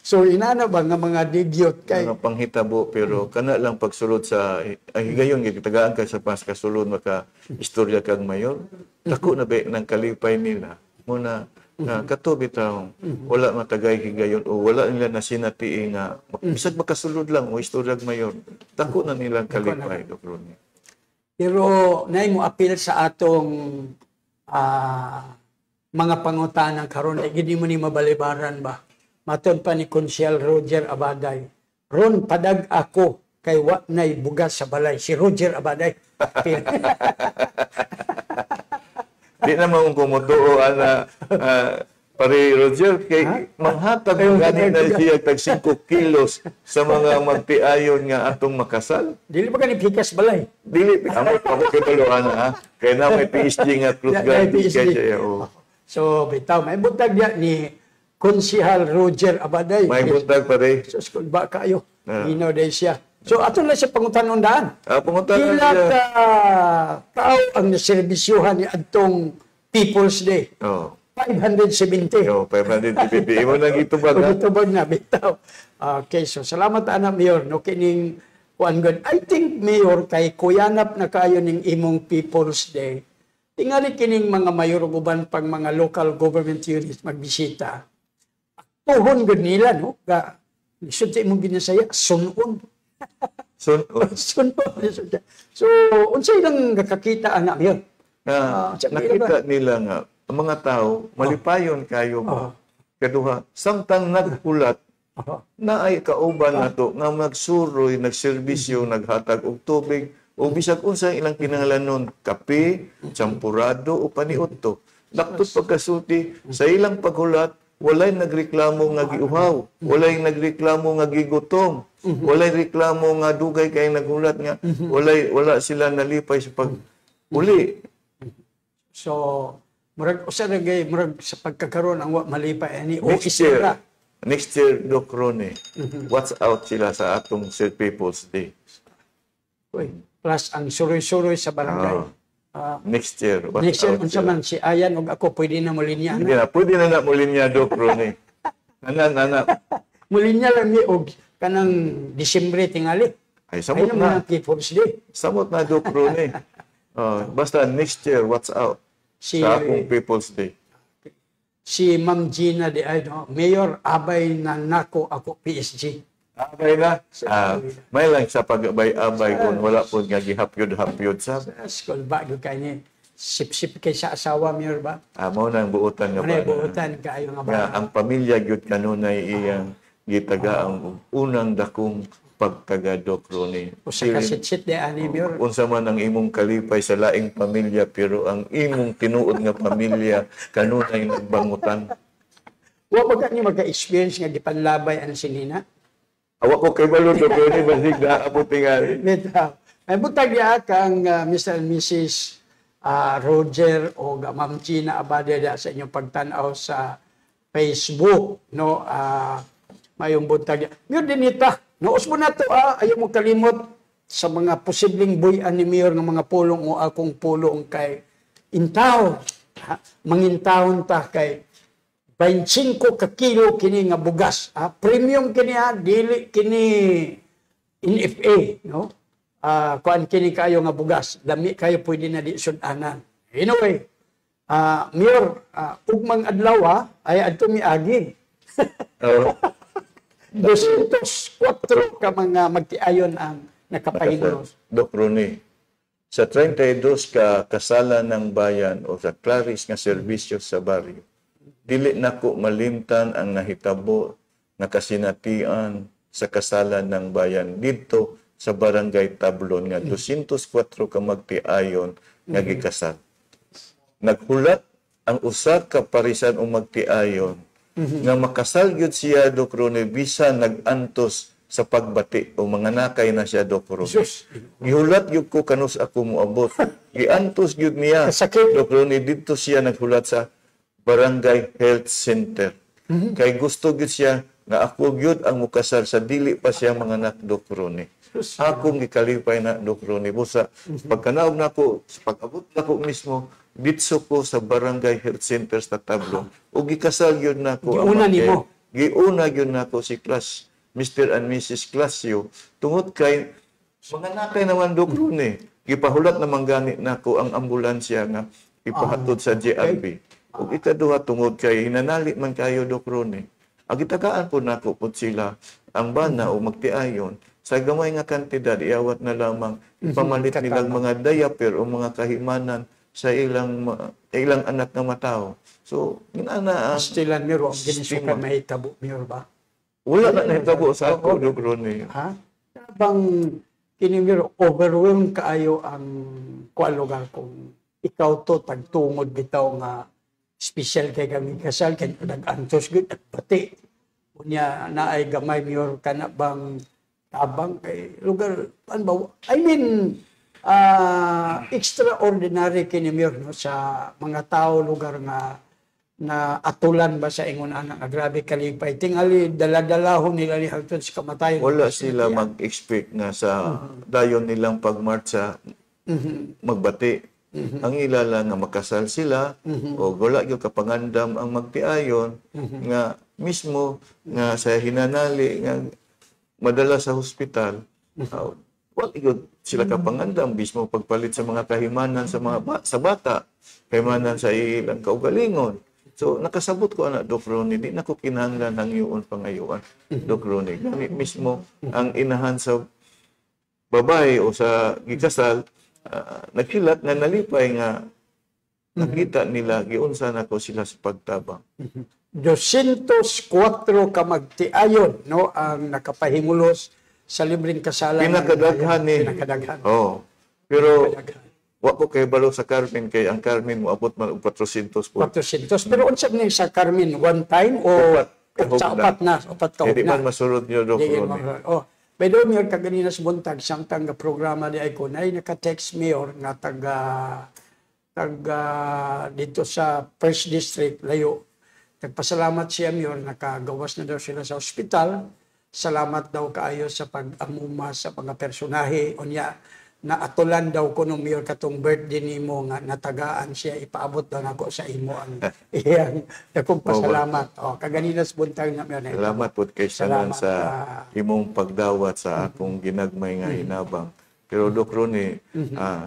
So inana ba nga mga digyot kay mga panghitabo pero kana lang pagsulod sa higayon gitagaan ka sa pas kasulod maka istorya kang mayor. Dako na ba nang kalipay nila muna na kato bitaw wala matagay higayon o wala nila nasinati nga bisag makasulod lang o istorya kang mayor. Dako na nilang kalipay, Dok Ronnie. Pero nay mo apil sa atong mga pangutanan karon ay gid mo ni mabalibaran ba. Maton pa ni Konsyel Roger Abaday. Ron padag ako kay wa nay bugas sa balay si Roger Abaday. Di naman kumutuo ana pare Roger kay manghatag gani na siya tag 5 kilos sa mga magtiayon nga atong makasal. Dili ba kani pikas balay? Dili amo pa ko kituluan ha. Kay na may PSG nga plus gani kay So bitaw may butag dia ni Konsehal Roger Abaday. may buntag pare. So school ba kayo? Ino day siya. So aton na siya pangutanon daan. Pangutanon Pila siya. ka tao ang naserbisyuhan ni adtong People's Day? 570. 550. Imo nang itubag ha. Itubag na bitaw. Okay, so salamat ana Mayor no kining kuan god. I think Mayor kay kuyanap na kayo ning imong People's Day. Tingali kining mga mayor ug uban pang mga local government units magbisita. Tuhon gud nila no ga lisod sa imong ginasaya sunon. Sunon. So unsay lang nakakita ana Mayor? Nakita nila nga ang mga tao malipayon kayo ba. Kaduha samtang nagpulat na ay kauban nato nga magsuroy, nagserbisyo, naghatag og tubig o bisag unsa ilang kinahanglanon, kape, champurado o paniudto. Daktot pagkasulti sa ilang paghulat, walay nagreklamo nga giuhaw, walay nagreklamo nga gigutom, walay reklamo nga dugay kay naghulat nga wala sila nalipay sa pag-uli. So murag usa ra gay murag sa pagkakaroon ang wa malipay ani o isira. Next year, Dok Ronnie, watch out sila sa atong Sir People's Day. Plus ang suroy-suroy sa barangay. Next year, watch Next year, out unsa man si Ayan ug ako pwede na mulinya Hindi na. na, pwede na muli niya, Dok Ronnie. Nana. Mulinya lang ni og kanang Disyembre tingali. Ay, samot Ayun na. mga People's Day. Samot na, Dok Ronnie. Basta next year, watch out sa akong People's Day. Si Ma'am Gina de ay no, Mayor abay na nako ako PSG. Abay na. May lang sa pag-abay-abay kung wala po nga gihapyod-hapyod sa. School ba gyud kay ni sip-sip kay sa asawa Mayor ba? Mao nang buotan nga Ano ba. buutan kaayo nga ba? Nga ang pamilya gyud kanunay iyang gitaga ang unang dakong pagtaga, Dok Ronnie. Usa ka sit-sit de ani Mayor. Unsa man ang imong kalipay sa laing pamilya pero ang imong tinuod nga pamilya kanunay nagbangutan. Wa ba ni maka-experience nga gipanlabay ang sinina? Awa ko kay balod, Dok Ronnie, basig na abot tingali. Bitaw. May butag ya kang Mr. and Mrs. Roger o Ma'am Gina Abadeda sa inyong pagtanaw sa Facebook, no? Mayong buntag ya. Ngayon din ita, noos mo na to, ayaw mo kalimot. sa mga posibleng buy-an ni Mayor ng mga pulong o akong pulong kay intaw, mangintahon ta kay 25 ka kilo kini nga bugas. Premium kini dili kini NFA, no? Kuan kini kayo nga bugas. Dami kayo pwede na di sudanan. Anyway, Mayor, ugmang adlaw ay adto miagi. 204 ka mga magtiayon ang nakapahinulos. Dok Ronnie, sa 32 ka kasalan ng bayan o sa Clarice nga serbisyo sa baryo, dili nako malimtan ang nahitabo na kasinatian sa kasalan ng bayan dito sa Barangay Tablon nga 204 ka magtiayon nga gikasal. Naghulat ang usa ka parisan o magtiayon nga makasal gyud siya Dok Ronnie bisan nag-antos sa pagbati o mga nakay na siya Dok Ronnie. Gihulat gyud ko kanus ako moabot. Giantos gyud niya Dok Ronnie dito siya naghulat sa Barangay Health Center. Kay gusto gyud siya nga ako gyud ang mukasal sa dili pa siya mga anak Dok Ronnie. Akong gikalipay na Dok Ronnie busa pagkanaog nako pag-abot nako mismo ditso ko sa Barangay Health Center sa Tablon ug gikasal gyud nako giuna gyud nako si class Mr. and Mrs. Clasio tungod kay mga nakay naman Dok Ronnie gipahulat naman gani nako ang ambulansya nga ipahatod sa JRB ug ikaduha tungod kay hinanali man kayo Dok Ronnie ang gitagaan po nako pud sila ang bana o magtiayon sa gamay nga kantidad iawat na lamang ipamalit nilang mga diaper o mga kahimanan sa ilang anak na matao. So, inana Stilan Mayor, ang ginisukan mahitabo Mayor ba? wala na nahitabo sa ako Dok Ronnie. Bang kini Mayor, overwhelmed kaayo ang kuan lugar kung ikaw to tagtungod bitaw nga special kay kami kasal kay nag-antos gud at pati unya naay gamay Mayor kana bang tabang kay lugar pan ba I mean extraordinary kini Mayor no sa mga tao lugar nga na atulan ba sa ingon anak nga grabe kalipay tingali dala-dalahon nila ni hangtod sa kamatayon Wala sila mag-expect nga sa dayon nilang pagmarcha magbati. Ang ilala nga makasal sila o wala gyud kapangandam ang magtiayon nga mismo nga sa hinanali nga madala sa hospital. Wala gyud sila kapangandam mismo pagpalit sa mga kahimanan sa mga sa bata, kahimanan sa ilang kaugalingon. So nakasabot ko ana Dok Ronnie, di na ko kinahanglan ang iyon pangayuan Dok Ronnie. Gani mismo ang inahan sa babae o sa gikasal nagkilat nga nalipay nga nakita nila giunsa na ko sila sa pagtabang. 204 ka magtiayon no ang nakapahimulos sa libreng kasalan. Pinakadaghan ni. Oh. Pero wa ko kay balo sa Carmen kay ang Carmen moabot man og 400 po. 400. Pero unsa ni sa Carmen one time o sa upat na Hindi man masulod niyo Dok Ronnie. By the way, Mayor, kaganina sa buntag, samtang nga programa di ay ko, na naka-text Mayor nga taga dito sa First District, layo. Nagpasalamat siya, Mayor, nakagawas na daw sila sa ospital. Salamat daw kaayo sa pag-amuma sa mga personahe. O niya, naatulan daw ko nung Mayor katong birthday ni mo nga natagaan siya, ipaabot daw nako sa imo ang iyang akong pasalamat. Kaganina sa buntag na Mayor. Salamat po kay Sanan sa imong pagdawat sa akong ginagmay nga hinabang. Pero Dok Ronnie,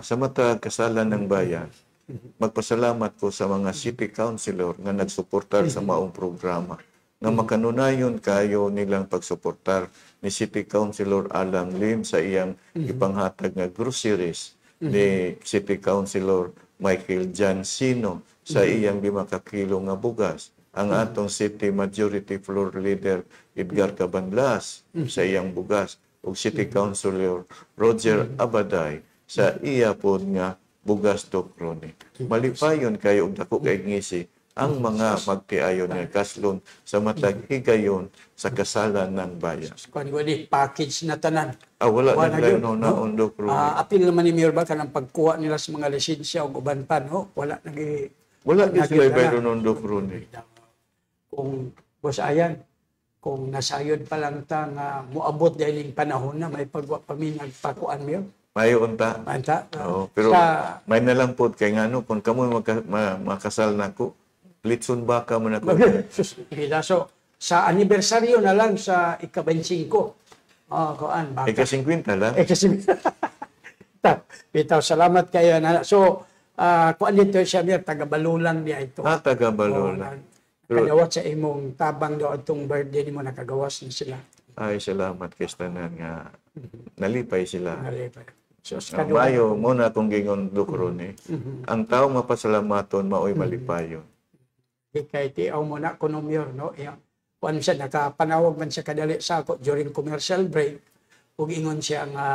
sa matag kasalan ng bayan, magpasalamat ko sa mga city councilor nga nagsuportar sa maong programa. Na makanunayon kayo nilang pagsuportar ni City Councilor Alan Lim sa iyang ipanghatag nga groceries, ni City Councilor Michael Jansino sa iyang 5 ka kilo nga bugas, ang atong City Majority Floor Leader Edgar Cabanlas sa iyang bugas, ug City Councilor Roger Abaday sa iya pod nga bugas Dok Ronnie. Malipayon kayo og dako kay ngisi ang mga magtiayon nga kaslon sa matag higayon sa kasalan ng bayan. Kuan ko di package na tanan. Wala na layo na Dok Ronnie. Apil naman ni Mayor ba kanang pagkuha nila sa mga lisensya o uban pa no? Wala sila bayro non Dok Ronnie. Kung boss ayan, kung nasayod pa lang ta nga moabot dahil yung panahon na may pagwa pa mi nagpakuan mo yun. Mayo unta. Manta. Oo, pero may nalang po kay ngano kung kamo makasal nako, litson baka mo nako. So, sa anibersaryo na lang sa ika-25. Kuan baka. Ika-50 lang. Bitaw, salamat kayo na. So, kuan dito siya mir taga-Balulang niya ito. Taga-Balulang. Kagawas sa imong tabang daw atong birthday nimo nakagawas na sila. Ay, salamat kay tanan nga nalipay sila. Nalipay. So, Mayo mo na kung gingon Dukroni. Ang tao mapasalamaton maoy malipayon. Kay tiaw mo na kunomyor, no? Kuan siya nakapanawag man siya kadali sa ako during commercial break. Ug ingon siya nga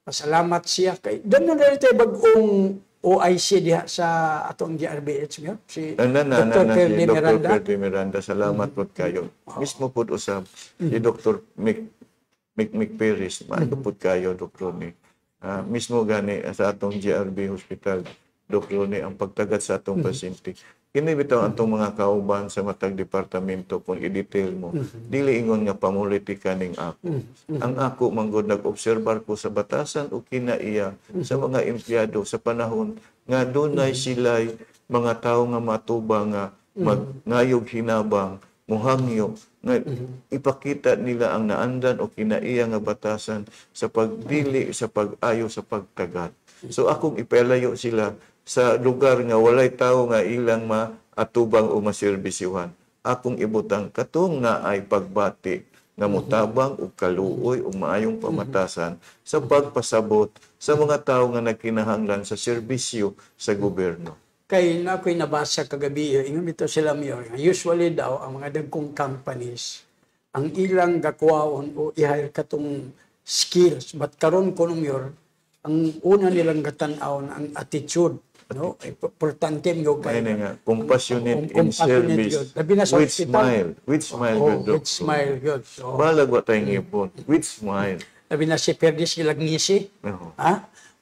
pasalamat siya kay dan na dito bagong OIC diha sa atong GRBH nga si Dr. Dr. Miranda. Salamat po kayo. Mismo po usab si Dr. Mick Perez. Maano po kayo, Dr. ni. Mismo gani sa atong GRB Hospital, Dr. ni ang pagtagat sa atong pasyente. Kini bitaw atong mga kauban sa matag departamento kung i-detail mo. Dili ingon nga pamulitika ning ako. Ang ako manggod nag-obserbar ko sa batasan o kinaiya sa mga empleyado sa panahon nga dunay sila'y mga tao nga matuba nga magnayog hinabang, muhangyo, nga ipakita nila ang naandan o kinaiya nga batasan sa pagdili, sa pag-ayo, sa pagtagat. So akong ipalayo sila sa lugar nga walay tao nga ilang maatubang o maserbisyuhan. Akong ibutang katong na ay pagbati nga mutabang o kaluoy o maayong pamatasan sa pagpasabot sa mga tao nga nagkinahanglan sa serbisyo sa gobyerno. Kay na ako'y nabasa kagabi, ingon ito sila mayor, usually daw ang mga dagkong companies, ang ilang gakwaon o i-hire katong skills, but karon ko mayor, ang una nilang gatanaw ang attitude, no? Importante mo kay nga compassionate in service with smile. With smile, with smile, good. So, balag wa tayong ipon. With smile. Labi na si Perdis ilang ngisi.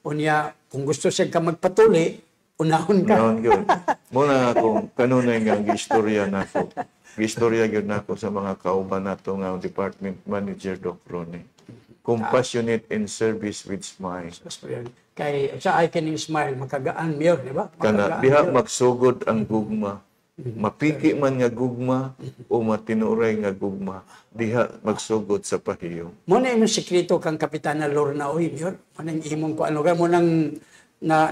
Unya, kung gusto siya ka magpatuli, unahon ka. Unahon yun. Muna kung kanunay nga gistorya nako. Gistorya gyud nako sa mga kauban nato nga department manager Dr. Ronnie. Compassionate in service with smile. Kay sa I can smile, makagaan mayor, di ba? Kana diha magsugod ang gugma. Mapiki man nga gugma o matinuray nga gugma, diha magsugod sa pahiyo. Mo na imong sekreto kang Kapitana Lorna Oy, mayor. Mo nang imong ko ano ga mo nang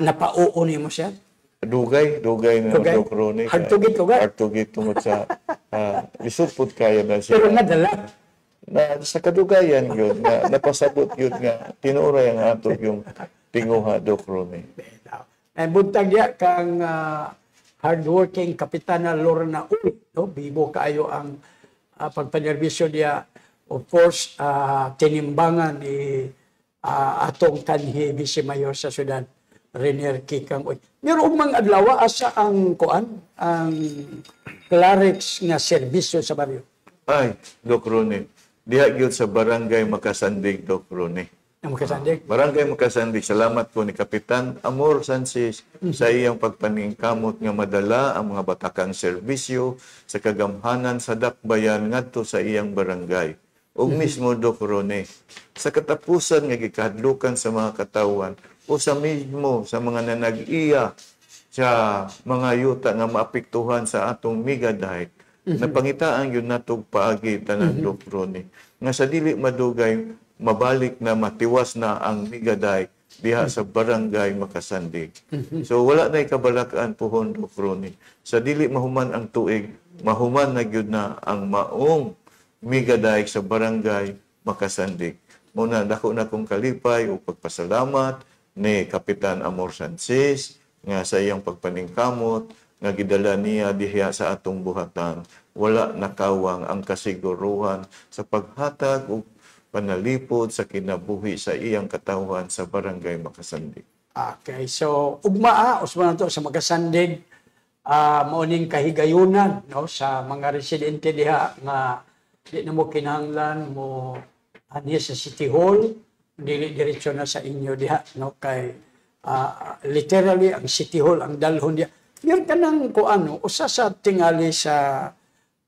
napauo nimo siya. Dugay na Dr. Ronnie. Hartugit tungod sa lisod pud kaya na siya. Pero nadala. Na sa kadugayan yun, na napasabot yun nga, tinuray ang ato yung tinguha, Dr. Ronnie. Ay buntag diya kang hardworking Kapitana Lorna Uy, no? Bibo kaayo ang pagpanerbisyo diya. Of course, tinimbangan ni atong kanhi Vice Mayor sa syudad, Renier Kikang Uy. Meron mga adlaw asa ang ang clerics nga serbisyo sa baryo. Ay, Dr. Ronnie. Diha gyud sa Barangay Makasandig, Dr. Ronnie. Makasandig? Barangay Makasandig. Salamat po ni Kapitan Amor Sanchez sa iyang pagpaningkamot nga madala ang mga batakang serbisyo sa kagamhanan sa dakbayan ngadto sa iyang barangay. Ug mismo, Dr. Ronnie, sa katapusan nga gikahadlukan sa mga katawan o sa mismo sa mga nanag-iya sa mga yuta nga maapektuhan sa atong migadahit, napangitaan yun natog paagi tanan Dr. Ronnie nga sa dili madugay mabalik na matiwas na ang migaday diha sa Barangay Makasandig. So wala na kabalakaan pohon Dr. Ronnie. Sa dili mahuman ang tuig, mahuman na gyud na ang maong migaday sa Barangay Makasandig. Muna dako na kong kalipay o pagpasalamat ni Kapitan Amor Sanchez nga sa iyang pagpaningkamot nga gidala niya diha sa atong buhatan. Wala nakawang ang kasiguruhan sa paghatag o panalipod sa kinabuhi sa iyang katawhan sa Barangay Makasandig. Okay, so ugma usman to sa Makasandig, mauning kahigayunan no sa mga residente diha nga di na mo kinahanglan mo ani sa City Hall, dili diretso na sa inyo diha no kay literally ang City Hall ang dalhon diha. Meron ka nang usa sa tingali sa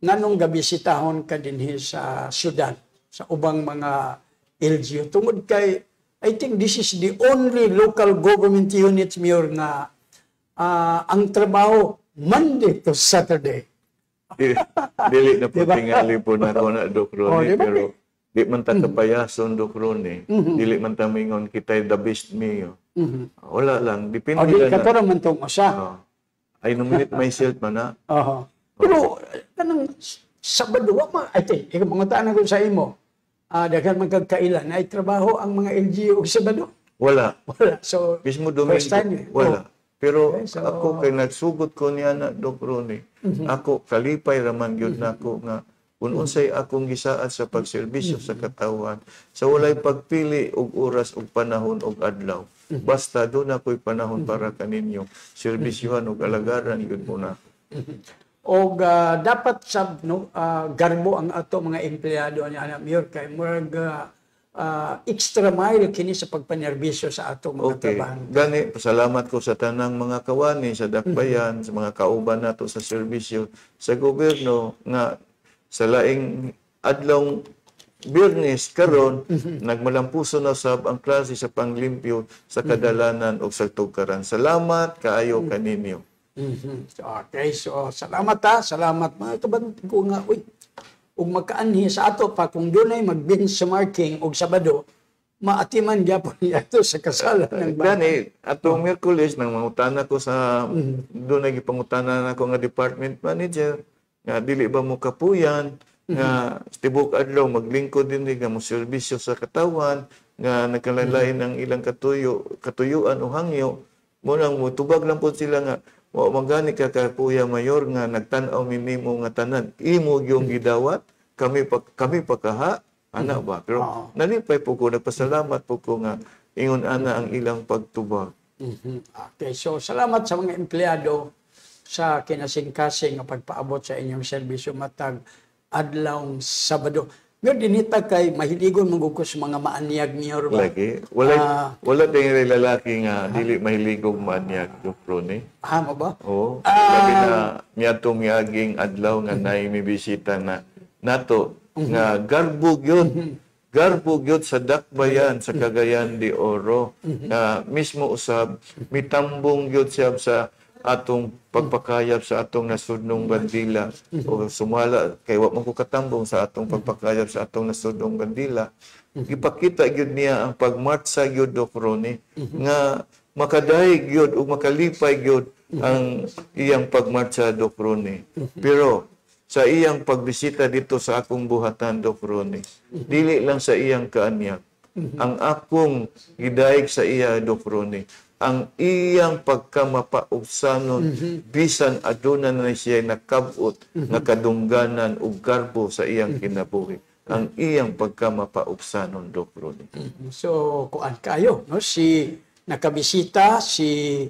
nganong gabisitahon ka dinhi sa syudad sa ubang mga LGU tungod kay I think this is the only local government unit, Mayor, nga ang trabaho Monday to Saturday. Dili na po tingali po na ko na, Dok Ronnie, diba? pero di man ta kapayason, Dok Ronnie. Dili man ta mingon kita'y the best mayor. Wala lang, depende Di lang ka to naman itong usa. I nominate myself man na. Pero, kanang Sabado, I think, ikapangutaan ko sa imo, daghan magkagkailan, ay trabaho ang mga LGU Sabado? Wala. Wala. So, Mismo first Domingo, time. wala. Pero Okay, so- ako kay nagsugot ko niya na, Dok Ronnie, ako kalipay raman gyud nako nga kung unsay akong gisaad sa pagserbisyo sa katawan, sa walay pagpili og oras og panahon og adlaw. Basta doon ako'y panahon para kaninyo serbisyohan og alagaran gyud mo na. O dapat sab no garbo ang ato mga empleyado ni ana Mayor kay murag extra mile kini sa pagpanerbisyo sa ato mga Okay. trabaho. Gani, pasalamat ko sa tanang mga kawani, sa dakbayan, sa mga kauban nato sa serbisyo, sa gobyerno, nga sa laing adlong Biyernes karon nagmalampuso na sab ang klase sa panglimpyo sa kadalanan o sa tugkaran. Salamat kaayo kaninyo. Okay, so salamat salamat mga kabantay ko nga uy. Ug magkaanhi sa ato pa kung dunay mag-benchmarking og Sabado, maatiman gyapon ato sa kasalan ng Gani, atong Miyerkules nang mangutana ko sa doon na gipangutana nako nga department manager nga dili ba mo kapuyan nga tibok adlaw maglingkod din nga mo serbisyo sa katawan nga nagkalalain ang ilang katuyuan o hangyo mo nang mutubag lang po sila nga wa magani ka Kuya Mayor nga nagtan-aw minimo nga tanan imo yung gidawat kami pagkaha ana ba pero nalipay po ko nagpasalamat po ko nga ingon ana ang ilang pagtubag. Okay, so salamat sa mga empleyado sa kinasing-kasing nga pagpaabot sa inyong serbisyo matag adlawng Sabado. Pero dinita kay mahiligon mangugko sa mga maanyag Mayor ba? Lagi wala ding lalaki nga dili mahiligog maanyag Dok Ronnie. Mo ba? Oo. Labi na miyatong miaging adlaw nga nay mibisita na nato nga garbog yun. Garbog yun sa dakbayan sa Cagayan de Oro. Na mismo usab mitambong yun siya sa atong pagpakayap sa atong nasudnong bandila o sumala kay wa man ko katambong sa atong pagpakayap sa atong nasudnong bandila. Gipakita gyud niya ang pagmartsa gyud Dok Ronnie nga makadayeg gyud ug makalipay gyud ang iyang pagmartsa Dok Ronnie. Pero sa iyang pagbisita dito sa akong buhatan Dok Ronnie, dili lang sa iyang kaanyag. Ang akong gidayeg sa iya Dok Ronnie, ang iyang pagkamapaubsanon bisan aduna na siya nakabot nga kadungganan ug garbo sa iyang kinabuhi. Ang iyang pagkamapaubsanon Dok Ronnie. So kuan kayo no si nakabisita si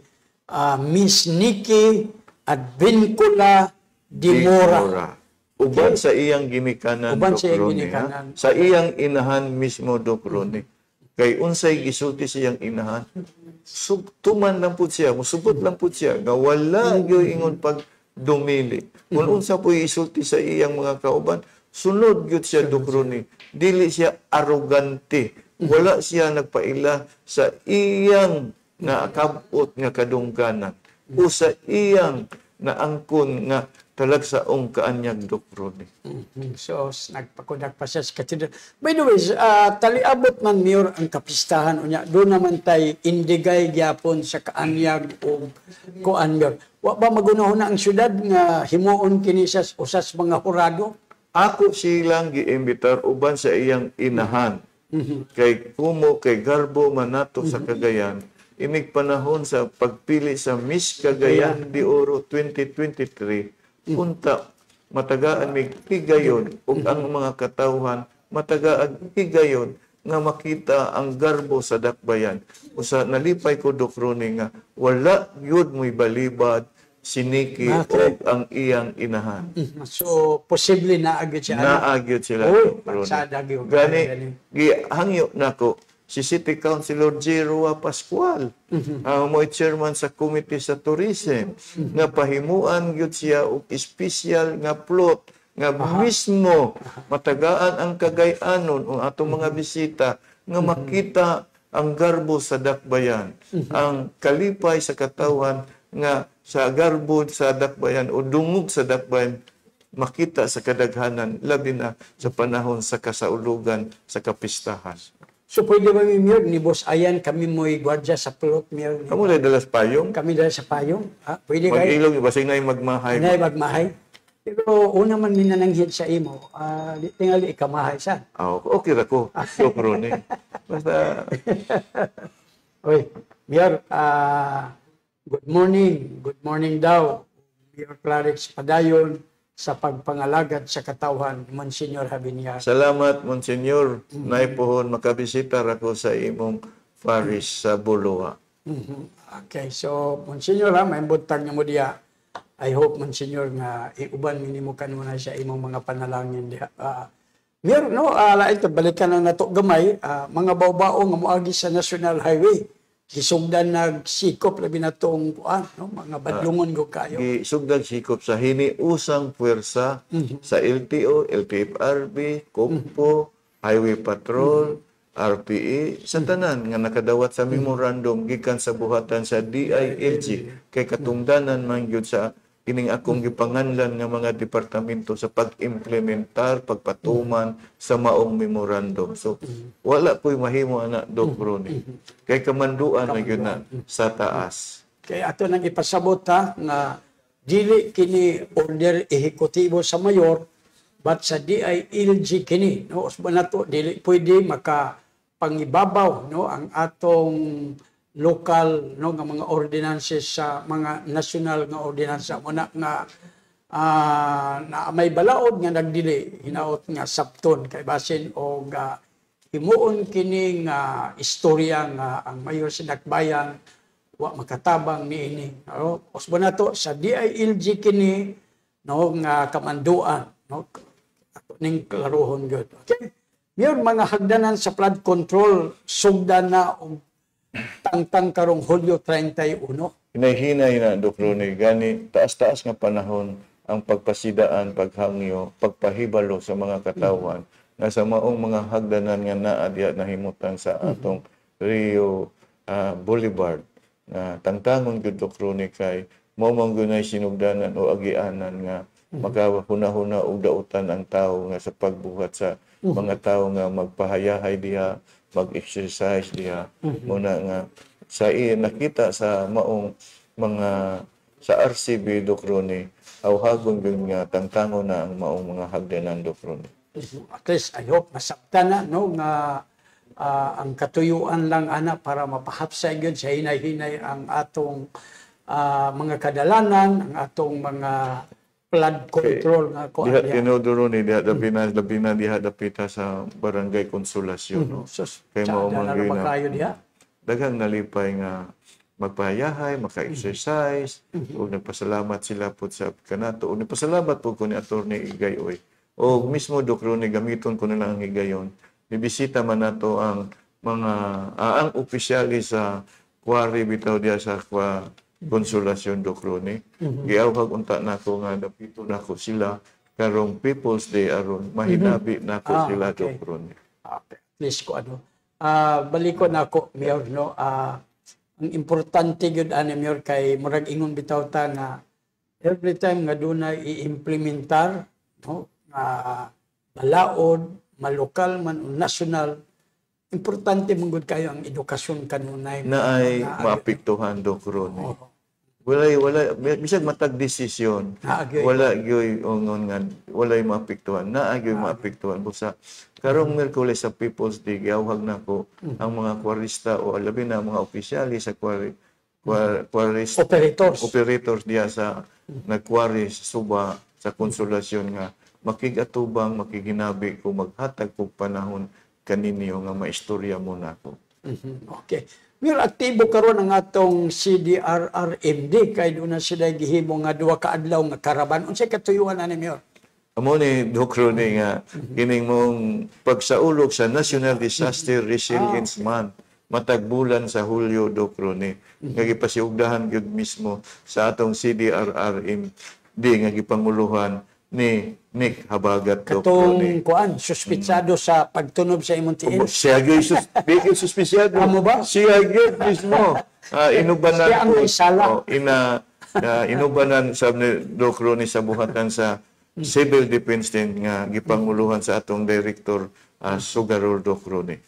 Miss Nikki Advincula de Mora. Uban sa iyang ginikanan, Uban Dok sa iyang Ronnie, ginikanan. sa iyang inahan mismo, Dok Ronnie. Kay unsay gisulti sa iyang inahan, tuman lang po siya, musubot lang po siya, nga wala yung ingon pag dumili. Kung unsa po isulti sa iyang mga kauban, sunod yun siya, Dok Ronnie. Dili siya arrogante. Wala siya nagpaila sa iyang nakabot nga kadungganan o sa iyang naangkon nga talagsaong kaanyag Dok Ronnie. So nagpakudak pa siya sa katedral. By the way, taliabot man Mayor ang kapistahan unya. Doon naman tay indigay gyapon sa kaanyag o kuan Mayor. Wa ba magunahon na ang syudad nga himuon kini sa usas mga hurado? Ako silang giimbitar uban sa iyang inahan. Kay Kumo, kay Garbo Manato sa Cagayan, inig panahon sa pagpili sa Miss Cagayan de Oro 2023, unta matagaan mig higayon ug ang mga katawhan matagaan higayon nga makita ang garbo sa dakbayan. Usa nalipay ko Dok Ronnie nga wala gyud mo'y balibad si Nikki o ang iyang inahan. So posible na agad siya. Naagyod sila. Oy, Dok Ronnie. pagsada gyud. Gani, gihangyo nako si City Councilor J. Rua Pascual, mo'y chairman sa Committee sa Tourism, nga pahimuan gyud siya og espesyal nga plot nga mismo matagaan ang kagayanon o atong mga bisita nga makita ang garbo sa dakbayan, ang kalipay sa katawan nga sa garbo sa dakbayan o dungog sa dakbayan makita sa kadaghanan, labi na sa panahon sa kasaulugan, sa kapistahan. So pwede ba Mayor, ni Boss Ayan, kami mo'y gwardiya sa plot, Mayor? Kamu na dalas payong? Kami dala sa payong. Ha? Pwede kayo? Mag-ilog, basig na yung magmahay. Inay magmahay. Pero una man minananghid sa imo, tingali ikamahay sa. Okay ra ko. So, Ronnie. Basta, Oy, Mayor, good morning. Good morning daw. Mayor Clarix Padayon sa pagpangalagad sa katawhan ni Monsignor Habiniar. salamat, Monsignor. Naipuhon, makabisita ra ko sa imong parish sa Buloa. Okay, so Monsignor may buntag na mo diya. I hope Monsignor nga iuban minimo kanuna sa imong mga panalangin diha. Mayor, no, ito balikan na nato gamay, mga baw-bao nga moagi sa National Highway. Gisugdan nagsikop labi na tong no, mga badlungon go kayo. Gisugdag sikop sa hiniusang puwersa sa LTO, LTFRB, COMPO, Highway Patrol, RPE, sa tanan nga nakadawat sa memorandum gikan sa buhatan sa DILG kay katungdanan man gyud sa kining akong gipanganlan nga mga departamento sa pag-implementar, pagpatuman sa maong memorandum. So, wala ko'y mahimo ana, Doc Ronnie. Kay kamanduan na yun na sa taas. Kay ato nang ipasabot nga dili kini order ehekutibo sa mayor but sa DILG kini no usba nato dili pwede maka pangibabaw no ang atong local no nga mga ordinances sa mga national nga ordinansa mo na nga na may balaod nga nagdili hinaot nga sabton kay basin og himuon kini nga istorya nga ang mayor sa Dakbayan wa makatabang niini no usba nato sa DILG kini no nga kamanduan no ning klarohon gyud. Okay, mayor, mga hagdanan sa flood control sugdan na og tangtang karong Hulyo 31. Hinay-hinay na, Doc Ronnie, gani taas-taas nga panahon ang pagpasidaan, paghangyo, pagpahibalo sa mga katawan nga sa maong mga hagdanan nga naa diha nahimutan sa atong Rio Boulevard na tangtangon gyud, Doc Ronnie, kay mao man gunay sinugdanan o agianan nga makahuna-huna og dautan ang tawo nga sa pagbuhat sa mga tawo nga magpahayahay diha, mag-exercise diha. Muna nga sa nakita sa maong mga sa RCB, Doc Ronnie, awhagon gyud nga tangtangon na ang maong mga hagdanan, Doc Ronnie. At least I hope masabtan na no nga ang katuyuan lang ana para mapahapsay gyud sa hinay-hinay ang atong mga kadalanan, ang atong mga flood control nga ko. Diha tinuduro ni diha labi na diha dapita sa Barangay Konsolasyon, no. Kay mao man gyud daghang nalipay nga magpahayahay, maka-exercise, ug nagpasalamat sila pud sa kanato. Ug nagpasalamat pud ko ni Attorney Igayoy. O mismo, Doc Ronnie, gamiton ko na lang ang higayon. Bibisita man nato ang mga ang opisyali sa quarry bitaw diya sa Konsolasyon, Doc Ronnie. Giawhag unta nako nga dapito nako sila karong People's Day aron mahinabi nako sila, okay. Doc Ronnie. Okay. Please ko balikon nako, Mayor, no. Ang importante gyud ani, Mayor, kay murag ingon bitaw ta nga every time nga dunay i-implementar no balaod, malokal man o national, importante mong kayo ang edukasyon kanunay. Na ay maapektuhan, Doc Ronnie. Wala, bisag matag desisyon. Wala gyoy ongon nga walay maapektuhan. Naa gyoy maapektuhan. Busa karong Miyerkules sa People's Day, giawhag nako ang mga kwarista o labi na mga opisyali sa operators diya sa nagkwari sa Suba sa Konsolasyon nga makigatubang, makiginabi kung maghatag kong panahon kaninyo nga maistorya mo nako. Okay. Mir aktibo karon ang atong CDRRMD kay doon na sila gihimo nga duha ka adlaw nga karaban. Unsay katuyuan ani, Mayor? Amo ni Doc Ronnie nga kining mong pagsaulog sa National Disaster Resilience Month matag bulan sa Hulyo, Doc Ronnie. Nga gipasiugdahan gyud mismo sa atong CDRRMD nga gipanguluhan ni Nick Habagat Katong Docrone. kuan suspitsado sa pagtunob sa imong tiil. Siya gyud suspisyado. Amo ba? Siya gyud mismo. Inubanan Siya ang po. isala. Inubanan sa ni Docrone sa buhatan sa Civil Defense Team nga gipanguluhan sa atong director Sugarol Docrone.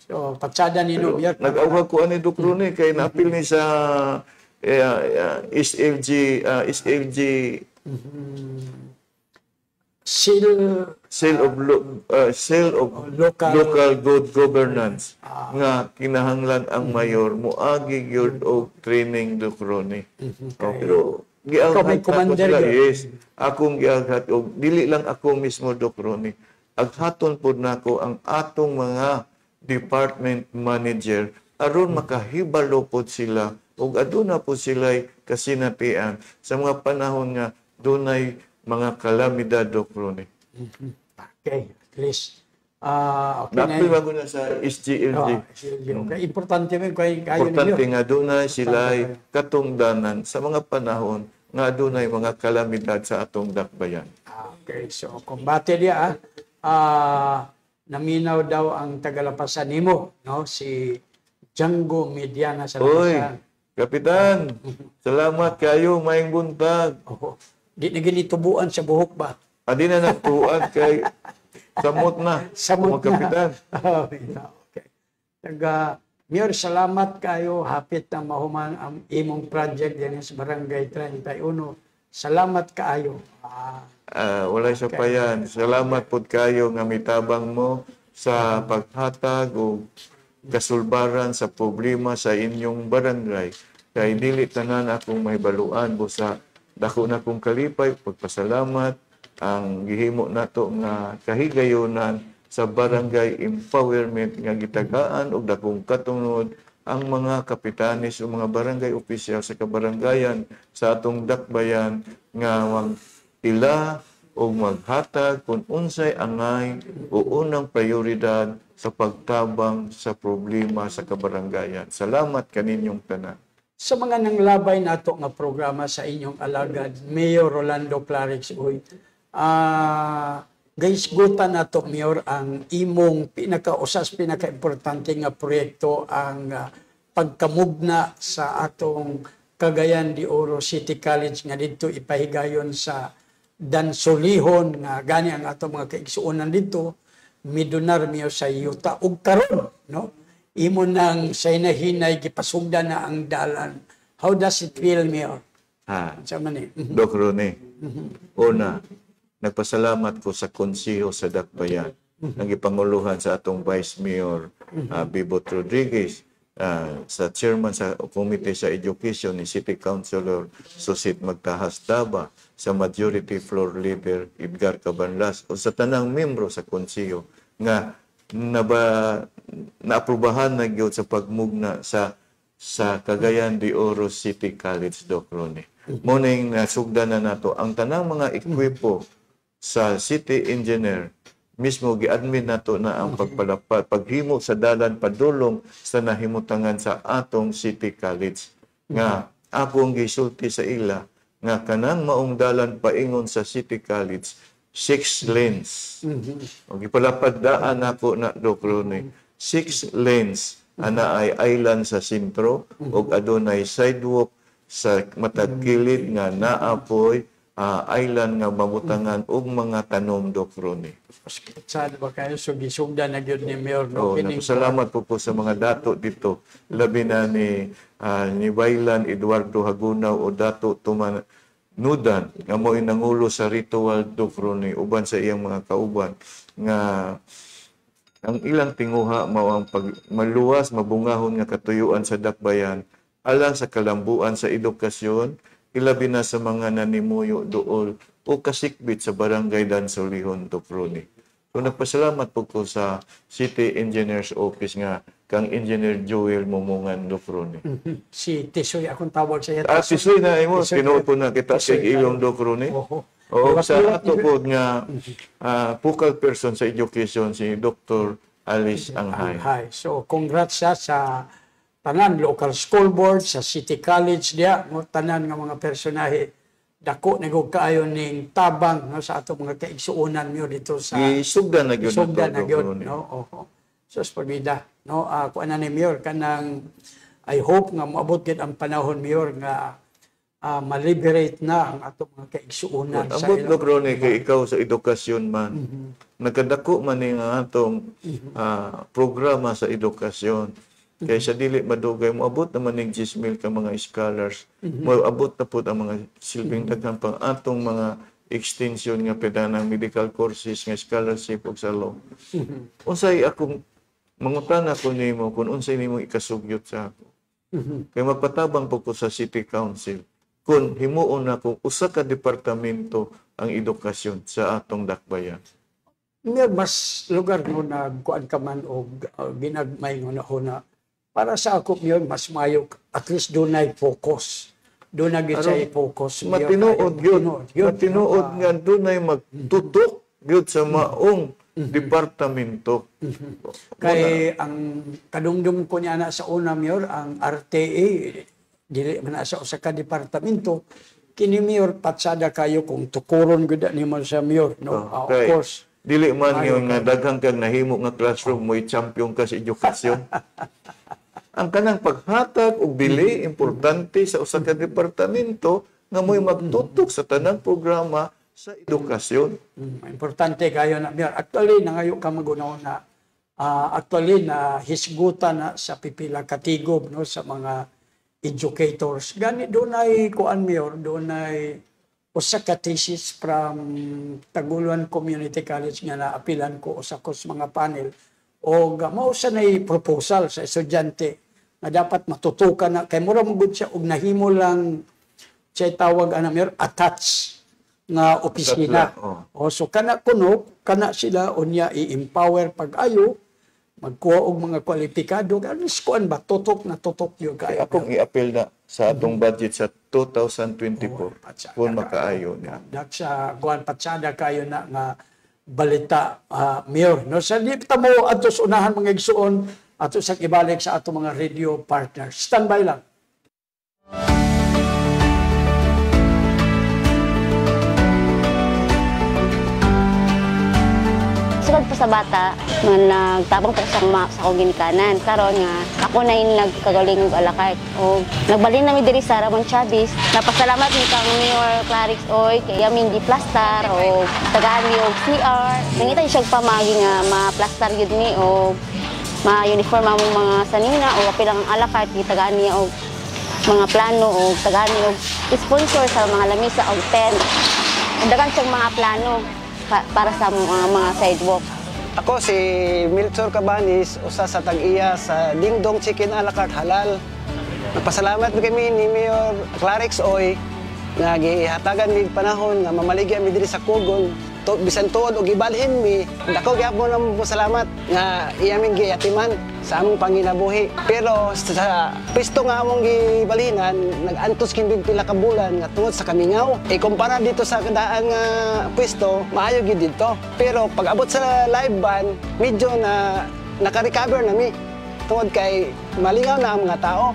So patsada ni no Mayor. Nag-awag ko ani Docrone kay naapil ni sa SLG Sale of local good governance nga kinahanglan ang mayor moagi gyud og training Docrone. Pero Ikaw may commander yun. yes, akong giaghat og dili lang ako mismo Docrone. Aghaton pod nako ang atong mga department manager aron makahibalo pod sila ug aduna po sila kasinatian sa mga panahon nga dunay mga kalamidad Docrone. Okay, at least okay na. Napila ko na sa SGLG. Okay, importante man kay kayo Importante ninyo. nga dunay sila katungdanan sa mga panahon nga dunay mga kalamidad sa atong dakbayan. Okay, so kumbate dia naminaw daw ang tagalapasan nimo, no? Si Django Mediana sa Oy, lapasan. Kapitan, salamat kayo, maing buntag. Oh, di na ginitubuan sa buhok ba? Adi na natuan kay samot na. Samot mga Kapitan. Oh, yeah, okay. Mayor, salamat kayo. Hapit na mahuman ang imong project din sa Barangay 31. Salamat kaayo. Wala sa payan. Salamat po kayo nga mitabang mo sa paghatag o kasulbaran sa problema sa inyong barangay. Kay dili tanan akong mahibaluan busa dako na kong kalipay pagpasalamat ang gihimo nato nga kahigayonan sa barangay empowerment nga gitagaan og dakong katunod ang mga kapitanes o mga barangay opisyal sa kabarangayan sa atong dakbayan nga ila o maghatag kung unsay angay o unang prioridad sa pagtabang sa problema sa kabarangayan. Salamat kaninyong tanan. Sa mga nanglabay nato nga programa sa inyong alagad, Mayor Rolando Clarix, gaisgutan nato, Mayor, ang imong pinaka-importante nga proyekto ang pagkamugna sa atong Cagayan de Oro City College nga dito ipahigayon sa Dansolihon nga gani ang atong mga kaigsuonan dito midonar miyo sa yuta ug karon, no? Imo nang sa hinahinay gipasugdan na ang dalan. How does it feel, Mayor? Sa man Docrone, una, nagpasalamat ko sa konseho sa Dakbayan, nagipanguluhan sa atong Vice Mayor Bibot Rodriguez, sa chairman sa Committee sa Education ni City Councilor Susit Magtahas Daba, sa Majority Floor Leader Edgar Cabanlas, o sa tanang membro sa konseho nga naaprubahan na gyud sa pagmugna sa Cagayan de Oro City College, Docrone. Muning nasugdan na nato ang tanang mga ekwipo sa city engineer mismo gi-admin nato na ang paghimo sa dalan padulong sa nahimutangan sa atong City College nga akong gisulti sa ila nga kanang maong dalan paingon sa City College 6 lanes. Og gipalapad daan nako na Docrone 6 lanes ana ay island sa sentro ug adunay sidewalk sa matag kilid nga naapoy island nga mabutangan og mga tanom Docrone. Sad ba kayo so gisugdan na gyud ni Mayor no? Salamat po sa mga dato dito, labi na ni Bailan Eduardo Hagunaw o Dato Tumanudan nga mo'y nangulo sa ritual Docrone uban sa iyang mga kauban nga ang ilang tinguha mao ang maluwas mabungahon nga katuyuan sa dakbayan alang sa kalambuan sa edukasyon, ilabi na sa mga nanimuyo dool o kasikbit sa barangay Dansolihon, Docrone. So nagpasalamat po ko sa City Engineer's Office nga kang Engineer Joel Momongan, Docrone. Si Tisoy akong tawag sa iya. Tisoy na imo, tinuod po na kita sa ilong Docrone. O sa ato po nga focal person sa education si Dr. Alice Anghay. So congrats sa tanan local school board sa City College dia mo tanan nga mga personahe dako na gud kaayo ning tabang no, sa ato mga kaigsuonan Mayor dito sa Isugdan na gyud Isugdan na gyud, Ronnie. no. Oho. So pagida no, kuan na ni Mayor kanang I hope nga moabot gid ang panahon Mayor nga ma-liberate na ang ato mga kaigsuonan sa Ambot ko Ronnie kay ikaw sa edukasyon man. Nagkadako man ning atong programa sa edukasyon. Kaya sa dili madugay mo abot naman ning 10,000 ka mga scholars. Mo abot na pud ang mga silbing daghang pang atong mga extension nga pedanang medical courses nga scholarship ug sa law. Unsay akong mangutana ko nimo kung unsay nimo ikasugyot sa ako. Kay magpatabang po ko sa City Council kung himuon na kung usa ka departamento ang edukasyon sa atong dakbayan. Mayor, mas lugar no na kuan ka man og ginagmay na para sa ako Mayor, mas mayo at least dunay focus. Doon na gitsay focus. Matinuod yun. Matinuod nga dunay magtutok yun sa maong departamento. Kay ang kadungdum ko niya na sa una Mayor, ang RTA, dili man na sa usa ka departamento, kini Mayor, patsada kayo kung tukuron gud nimo sa Mayor. No? Of Okay. course. Dili man yung nga daghang kag nahimo nga classroom mo'y champion ka sa edukasyon. Ang kanang paghatag og dili importante sa usa ka departamento nga mo'y magtutok sa tanang programa sa edukasyon. Importante kayo na Mayor. Actually nangayo ka magunaw na actually na hisgutan na sa pipila katigob no sa mga educators. Gani dunay kuan Mayor, dunay usa ka thesis from Taguluan Community College nga naapilan ko usa ko sa mga panel o mao sa nay proposal sa estudyante nga dapat matutukan na kay mura mo gud siya og nahimo lang siya tawag ana Mayor attach nga opisina. O so kana kuno kana sila unya i-empower pag-ayo magkuha og mga kwalipikado anis kuan ba tutok na tutok yo kay Akong i-appeal na sa atong budget sa 2024 kung makaayo niya. Sa kuan patsada kayo na nga balita Mayor no sa di ta mo adto sa unahan mga igsuon ato sa ibalik sa ato mga radio partners. Standby lang. Sugad po sa bata, nga nagtabang po sa akong ginikanan. Karon nga, ako na yung nagkagaling og alakay. O nagbalin namin diri sa Ramon Chavez. Napasalamat ni kang Mayor Clarix Oy, kay Yamin di Plastar, o tagaan ni og CR. Nangita siya pamagi nga ma-plastar yun ni, o ma-uniform ang mga sanina, o apilang alakay, tagaan niya og mga plano, o tagaan niya og sponsor sa mga lamisa o tent. Dagan siyang mga plano para sa mga sidewalk. Ako si Milchor Cabanis, usa sa tag-iya sa Dingdong Chicken a la carte halal. Nagpasalamat kami ni Mayor Clarix Oy nga gihatagan ni panahon nga mamaligya mi diri sa Kugon. Bisan tuod og ibalhin mi, dako gyapon mo salamat nga iyaming giyatiman sa among panginabuhi. Pero sa pisto nga among gibalhinan, nag-antos kini pila ka bulan nga tungod sa kamingaw. Kumpara dito sa daan nga pisto, maayo gid dito. Pero pag abot sa live band, medyo na naka-recover na mi. Tungod kay malingaw na ang mga tao.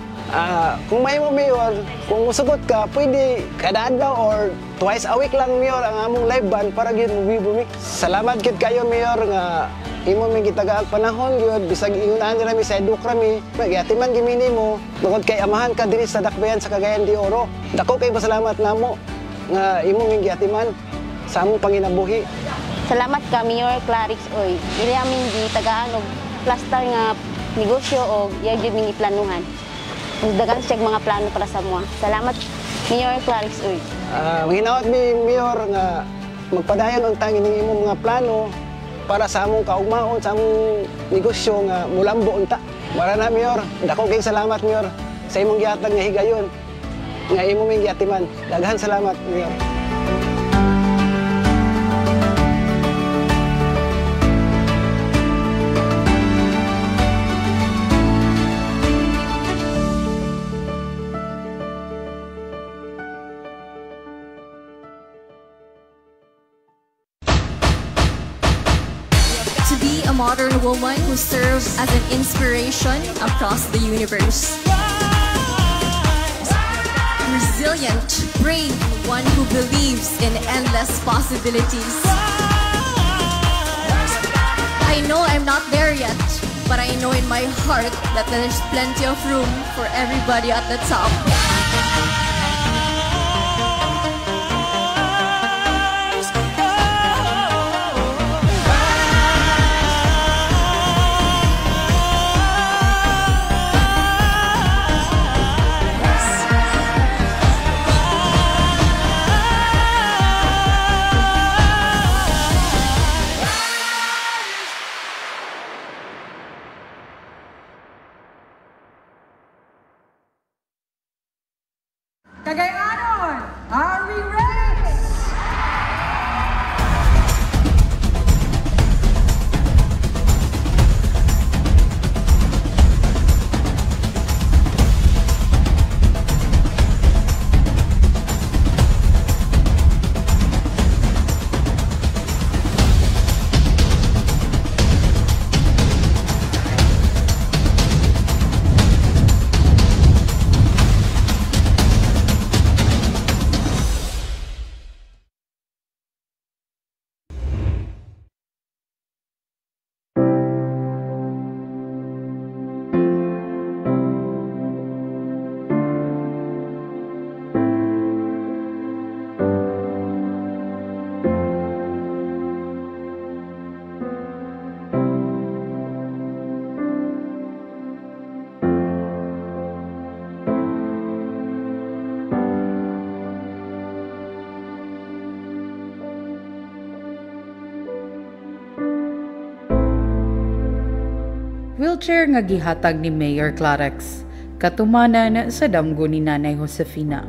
Kung may mo Mayor, kung musugot ka, pwede kada adlaw or twice a week lang Mayor ang among live band para gyud mo mi. Salamat gid kayo Mayor nga imo mi gitagaag panahon gyud bisag ingunahan nila mi sa edukra mi. Magyatiman gimi nimo tungod kay amahan ka diri sa dakbayan sa Cagayan de Oro. Dako kay pasalamat namo nga imo mi giyatiman sa among panginabuhi. Salamat ka Mayor Clarix Oy. Dili amin gitagaan og plastar nga negosyo o yag gyud mi planuhan. Dagan siya mga plano para sa mga. Salamat, Mayor Clarix Uy. Manghinaot mi, Mayor, nga magpadayon ang tangin ng imong mga plano para sa among kaugmaon, sa among negosyo nga mulambo unta. Mara na, Mayor. Dako kay salamat, Mayor, sa imong gihatag nga higayon, nga imong may giatiman. Daghan salamat, Mayor. To be a modern woman who serves as an inspiration across the universe. Resilient, brave, one who believes in endless possibilities. I know I'm not there yet, but I know in my heart that there's plenty of room for everybody at the top. Cagayanon, are we ready? Wheelchair nga gihatag ni Mayor Clarex, katumanan sa damgo ni Nanay Josefina.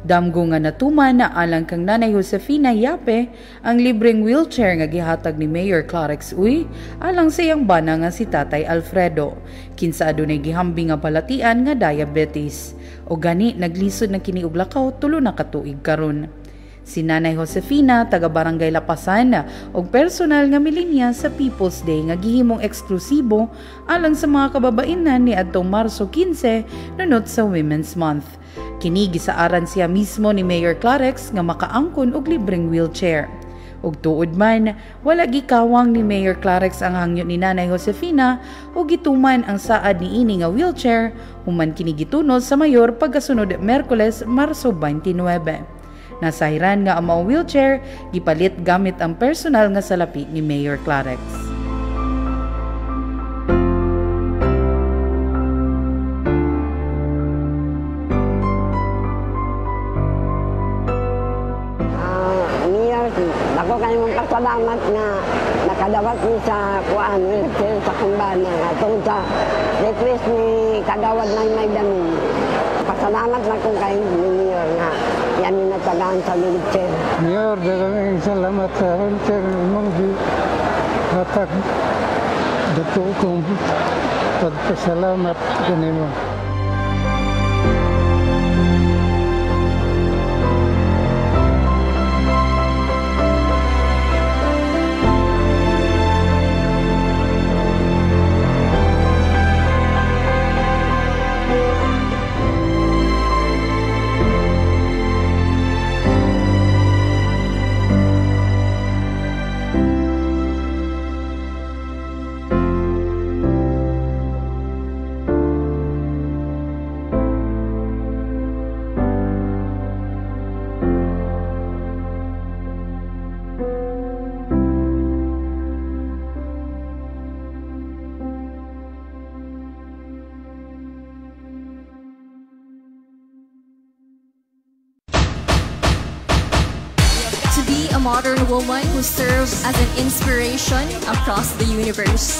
Damgo nga natuman na alang kang Nanay Josefina Yape ang libreng wheelchair nga gihatag ni Mayor Clarex uy alang sa iyang bana nga si Tatay Alfredo, kinsa adunay gihambing nga balatian nga diabetes o gani naglisod na kini og lakaw tulo na ka tuig karon. Si Nanay Josefina, taga Barangay Lapasan, og personal nga milinya sa People's Day nga gihimong eksklusibo alang sa mga kababainan ni adtong Marso 15 nunot sa Women's Month. Kini gisaaran siya mismo ni Mayor Clarex nga makaangkon og libreng wheelchair. Ug tuod man, wala gikawang ni Mayor Clarex ang hangyo ni Nanay Josefina ug gituman ang saad ni ini nga wheelchair human kini gitunod sa mayor pagkasunod Miyerkules, Marso 29. Nasahiran nga ang mga wheelchair, gipalit gamit ang personal nga salapi ni Mayor Clarex. Mayor, ako kayo mong pasalamat nga nakadawat ni sa kuan wheelchair sa kumbana atong sa request ni kadawat na may damin. Pasalamat na kung kayo ni Mayor nga yan yung natagaan sa wheelchair. Mayor, dagang salamat sa wheelchair mong hatag. Dato kong pagpasalamat kanimo. To be a modern woman who serves as an inspiration across the universe.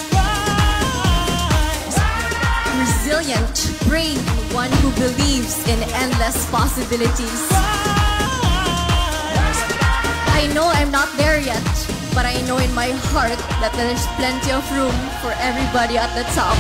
Resilient, brave, one who believes in endless possibilities. I know I'm not there yet, but I know in my heart that there's plenty of room for everybody at the top.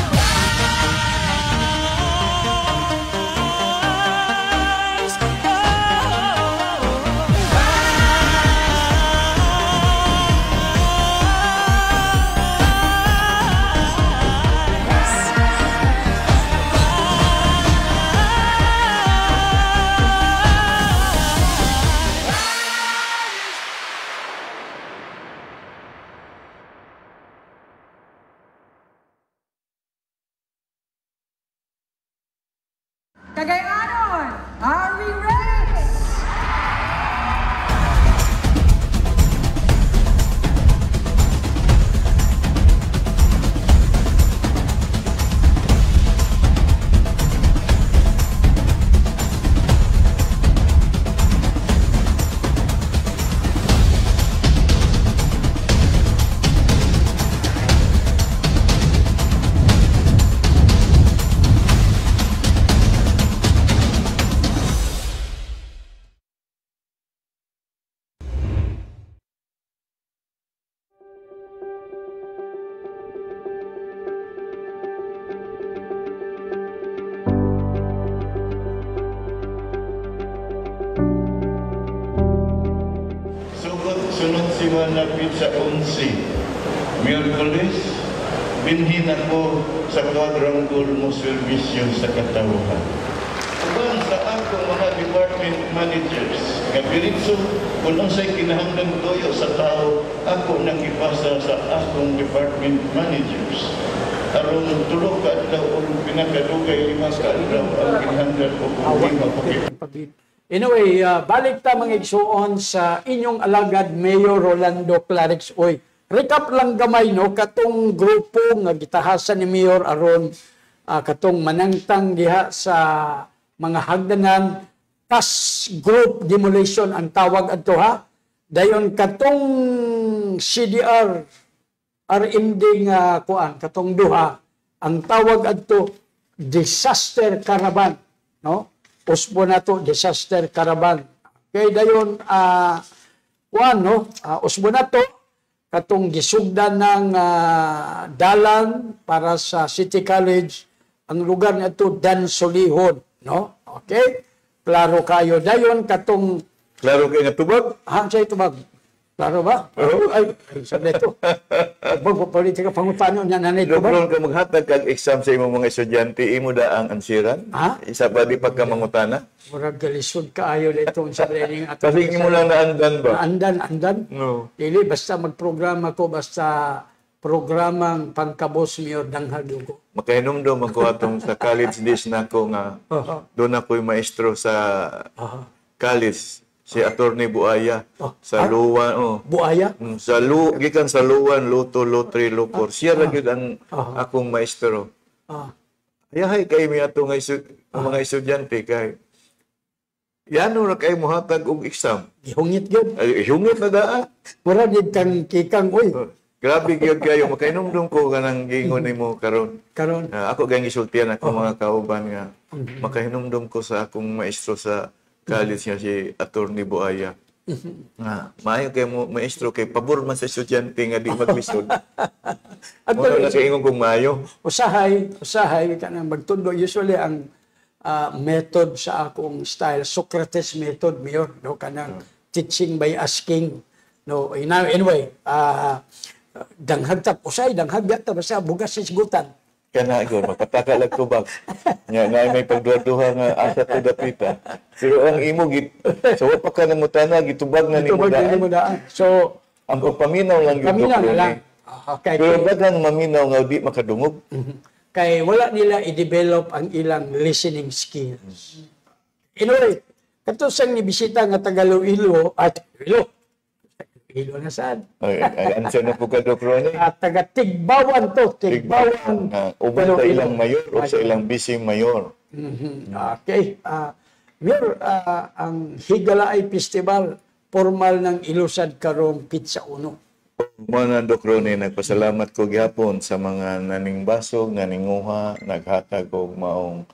Ari Reyes. Sunod si malapit sa 11. Miyerkules, binhin ako sa quadrangle mo servisyo sa katawhan. Uban sa akong mga department managers, nga biritso, kung unsay kinahanglan toyo sa tao, ako nakipasa sa akong department managers. Aron tulo ka adlaw o pinakadugay 5 ka adlaw ang kinahanglan ko kung mapakit. Anyway, balik ta mga igsuon sa inyong alagad Mayor Rolando Clarix Oy. Recap lang gamay no katong grupo nga gitahasan ni Mayor aron katong manangtang diha sa mga hagdanan task group demolition ang tawag adto ha. Dayon katong CDR RMD nga kuan katong duha ang tawag adto disaster caravan no. Usbo na to, disaster caravan. Kaya dayon, usbo na to, katong gisugdan ng dalan para sa City College, ang lugar na to, Dansolihon. No? Okay? Klaro kayo. Dayon, katong... Klaro kayo nga tubag? Sa'yo tubag. Klaro ba? Ay, sabi ito. Pagpapolitika, pangutano niya na ito ba? Doktor ka maghatag kag exam sa imong mga estudyante, imo da ang ansiran? Ha? Isa ba di pagka mangutana? Murag galisod kaayo dito sa learning. Kasi imo lang naandan ba? Naandan? No. Dili, basta magprograma ko, basta programang pangkabos miyo danghag dugo. Makahinumdum ako atong sa college days na ako nga doon ako'y maestro sa college. Si Attorney Buaya sa Luwan Buaya? Sa gikan sa Luwan, Luto, Lotri, Lupor. Siya ra gyud ang akong maestro. Ayahay kay mi ato nga mga estudyante kay yano ra kay mohatag og exam. Gihungit gyud. Hungit na daa. Mura gid kang kikang oy. Grabe gyud kayo makainomdom ko kanang gingon nimo karon. Karon. Ako gang gisultihan ako mga kauban nga makahinumdom ko sa akong maestro sa college nga si Attorney Buaya. Maayo kay mo maestro kay pabor man sa estudyante nga di maglisod. Ano na kay ingon kong maayo? Usahay kanang magtundo usually ang method sa akong style Socrates method mayor no kanang teaching by asking no anyway danghag ta usay danghag ta basta bugas sa sigutan. Kana gyud magpataka lag tubag nya na may pagduha nga asa to dapita pero ang imo git so wa pa ka namutana gitubag na nimo daan so ang pagpaminaw lang gyud lang okay pero daghang maminaw nga di makadungog kay wala nila i-develop ang ilang listening skills. Anyway, kato sang nibisita nga taga Iloilo at Iloilo na saan? Ay, answer na po ka, Dr. Ronnie. Taga Tigbawan to. Tigbawan. Uban sa ilang mayor o sa ilang busy mayor. Okay. Mayor, ang Higalaay Festival, formal ng ilusad karong Pizza Uno. Muna, Dr. Ronnie, nagpasalamat ko gihapon sa mga naningbasog, naninguha, naghatag og maong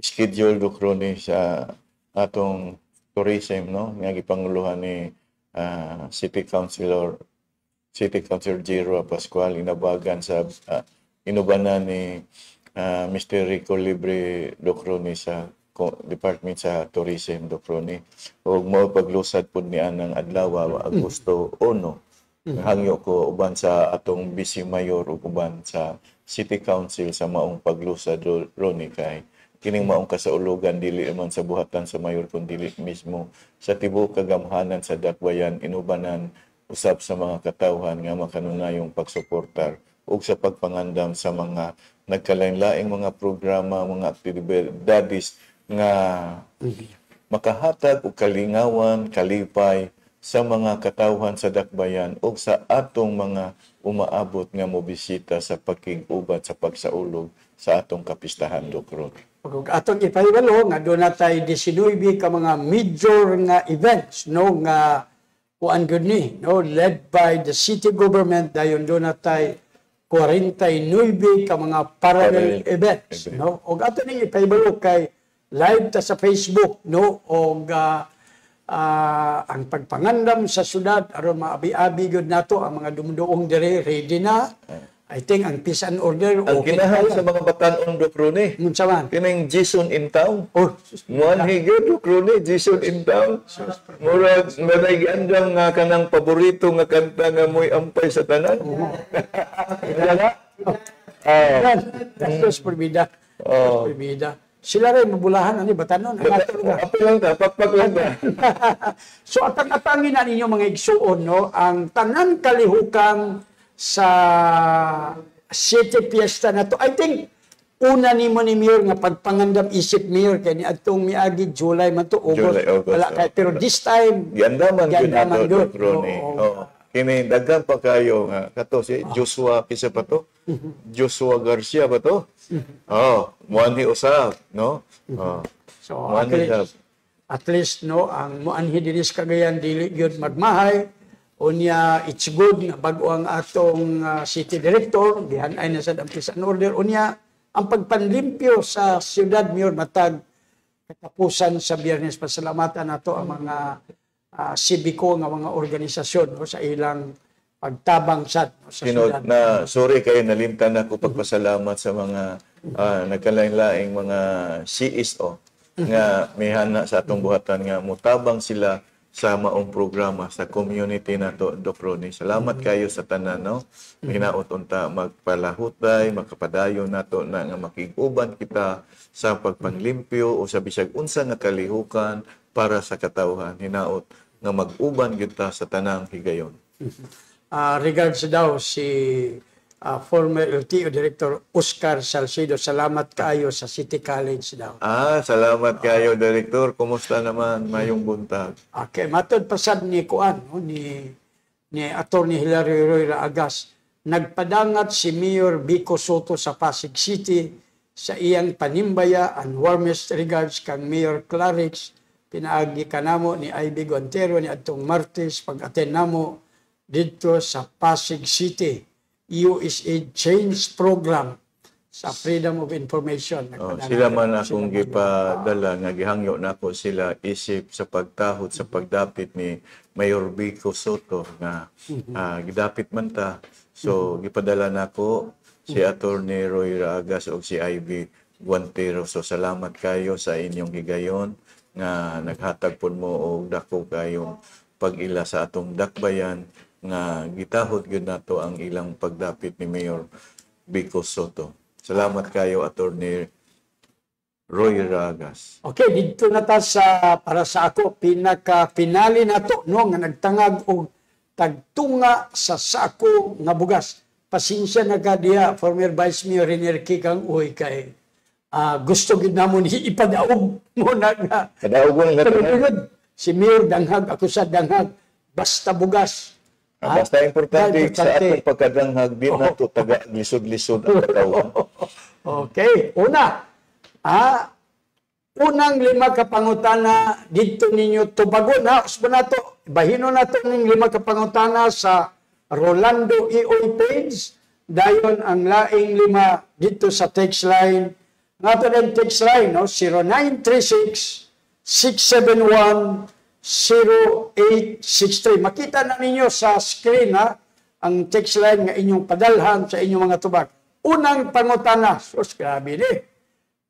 schedule, Dr. Ronnie, sa atong tourism, no? Nga gipanguluhan ni City Councilor Jiro Pascual inabagan sa inubanan ni Mr. Rico Libre Docroni sa Department sa Tourism Docroni ug mo paglusad pud ni anang adlaw Agosto 1 hangyo ko uban sa atong Vice Mayor ug uban sa City Council sa maong paglusad Roni kay kining maong kasaulugan dili man sa buhatan sa mayor kun dili mismo sa tibuok kagamhanan sa dakbayan inubanan usab sa mga katawhan nga makanunayong pagsuportar ug sa pagpangandam sa mga nagkalain-laing mga programa, mga aktibidades nga makahatag og kalingawan, kalipay sa mga katawhan sa dakbayan o sa atong mga umaabot nga mobisita sa pagkig-uban sa pagsaulog sa atong kapistahan, Doc Ron. Ug atong ipahibalo nga doon natay 19 ka mga major nga events no nga kuan gud ni no led by the city government, dayon doon natay 49 ka mga parallel events no. Ug ato ning ipahibalo kay live ta sa Facebook no, og ang pagpangandam sa syudad aron maabi-abi gud nato ang mga dumduong dire ready na. I think ang peace and order ang kinahanglan sa mga batan-on, Doc Ronnie. Munsa man Kining Jason in town. oh Muan higit, Doc Ronnie, Jason in town. Murag manayandang nga kanang paborito nga kanta nga mo'y ampay sa tanan. Gastos perbida. Perbida. Sila rin mabulahan ani batanon. Apa lang ta, pakpak lang ta. So atang-atangin na ninyo mga igsuon no, ang tanan kalihukan sa City Fiesta na to. I think una nimo ni Mayor nga pagpangandam isip Mayor kay ni adtong miagi July man to August. Wala kay pero this time Giandaman gyud nato, good. Doc Ronnie. Kini daghan pa kayo nga kato si Joshua kisa pa to. Joshua Garcia ba to? Muanhi usab, no? So at least no ang muanhi dinis Cagayan dili gyud magmahay. Unya it's good nga bago ang atong city director gihan-ay na sad ang peace and order. Unya ang pagpanlimpyo sa siyudad Mayor matag katapusan sa Biyernes. Pasalamatan nato ang mga sibiko nga mga organisasyon no, sa ilang pagtabang sad no, sa Sinod siyudad. na sorry kayo nalimtan ako pagpasalamat sa mga nagkalain-laing mga CSO nga mihana sa atong buhatan nga mutabang sila sa maong programa sa community nato, Doc Ronnie. Salamat kayo sa tanan, no? Hinaot unta magpalahutay, makapadayon nato na nga makig-uban kita sa pagpanglimpyo o sa bisag unsa nga kalihukan para sa katawhan. Hinaot nga mag-uban gyud ta sa tanang higayon. Regards daw si former LTO Director Oscar Salcedo. Salamat kayo sa City College daw. Salamat kayo, Director. Kumusta naman? Mayong buntag. Okay, matod pasad ni Kuan, no, ni Attorney Hilario Roy Raagas. Nagpadangat si Mayor Vico Soto sa Pasig City sa iyang panimbaya and warmest regards kang Mayor Clarix. Pinaagi kanamo ni Ivy Guantero ni Adtong Martes pag-attend namo dito sa Pasig City. USAID Change Program sa Freedom of Information. Sila man akong gipadala nga gihangyo nako sila isip sa pagtahod sa pagdapit ni Mayor Vico Soto nga gidapit man ta. So gipadala nako si Attorney Roy Raagas o si Ivy Guantero. So salamat kayo sa inyong higayon nga naghatag pud mo og dako kayong pag-ila sa atong dakbayan nga gitahod gyud nato ang ilang pagdapit ni Mayor Vico Soto. Salamat kayo, Attorney Roy Raagas. Okay, dito na ta sa para sa ako pinaka-pinali nato no nga nagtangag og tagtunga sa sako nga bugas. Pasensya na ka diya former Vice Mayor Renier Kikang uy kay gusto gid namon ipadaog mo na nga. Kadaog nga si Mayor danghag ako sa danghag basta bugas. Basta importante sa atong pagkadanghag din nato taga lisod-lisod ang katawhan. Okay, una. Unang 5 ka pangutana dito ninyo tubago na usbo nato. Bahino nato ning 5 ka pangutana sa Rolando EOI page. Dayon ang laing 5 dito sa text line. Nato din text line no 0936 671 0863. Makita na ninyo sa screen ang text line nga inyong padalhan sa inyong mga tubag. Unang pangutana, sus grabe ni.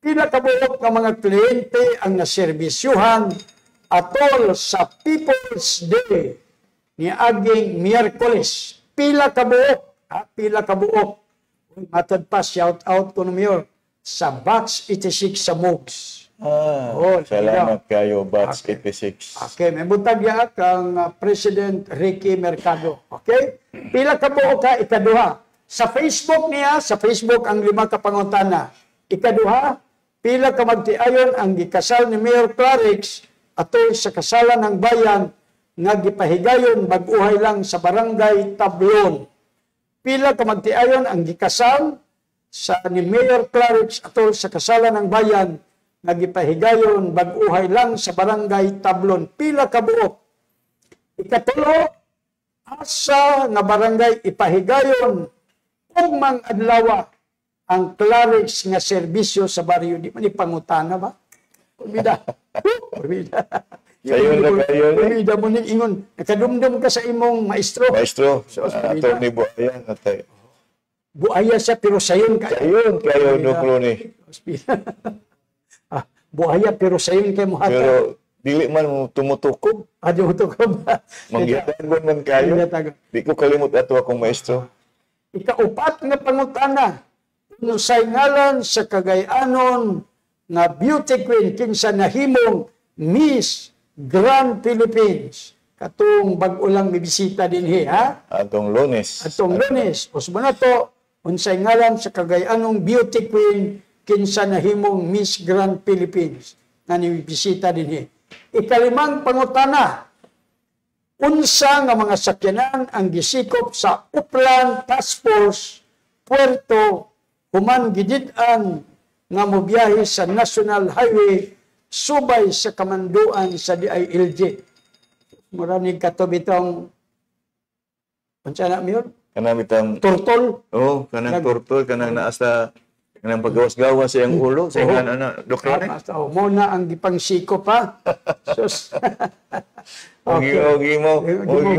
Pila kabuok ng mga kliyente ang naserbisyuhan atol sa People's Day ni aging Miyerkules. Pila kabuok, pila kabuok. Matad pa, shout out ko ng Mayor sa Batch 86 sa Mugs. Salamat kayo, Batch 86. Okay, may buntag ya kang President Ricky Mercado. Okay? Pila ka buo ka, ikaduha. Sa Facebook niya, sa Facebook ang 5 ka pangutana. Ikaduha, pila ka magtiayon ang gikasal ni Mayor Clarix atol sa kasalan ng bayan nga gipahigayon bag-uhay lang sa barangay Tablon. Pila ka magtiayon ang gikasal sa ni Mayor Clarix atol sa kasalan ng bayan nga gipahigayon bag-uhay lang sa barangay Tablon. Pila ka buok. Ikatulo, asa nga barangay ipahigayon ug mang adlaw ang Clarix nga serbisyo sa baryo. Di man ipangutana ba? Urbida. Urbida. Sayon na kayo. Urbida mo ning ingon. Nakadumdum ka sa imong maestro. Maestro, ato ni Buaya natay. Buaya siya pero sayon ka. Sayon kayo Dr. ni. Buaya pero sayon kay mo hata. Pero dili man mo tumutukob. Tumutukob. Mangyatagon man kayo. Di ko kalimot ato akong maestro. Ikaupat nga pangutana. Sa ngalan sa Cagayanon na beauty queen kinsa nahimong Miss Grand Philippines. Katong bag-o lang bibisita dinhi ha. Atong Lunes. Atong Lunes. Usbo na to unsay ngalan sa Cagayanong beauty queen kinsa nahimong Miss Grand Philippines na nibisita dinhi. Ikalimang pangutana. Unsa nga mga sakyanan ang gisikop sa Upland Task Force Puerto human gidid-an nga mobiyahe sa National Highway subay sa kamanduan sa DILG. Maraming katubitong unsa na miyon? Kanang bitang Turtol. Oh, kanang turtol kanang naa sa kanang paggawas-gawas sa iyang ulo sa iyang ana Dr. ni. Mo na ang gipangsikop ha. Sus. Ogi mo yung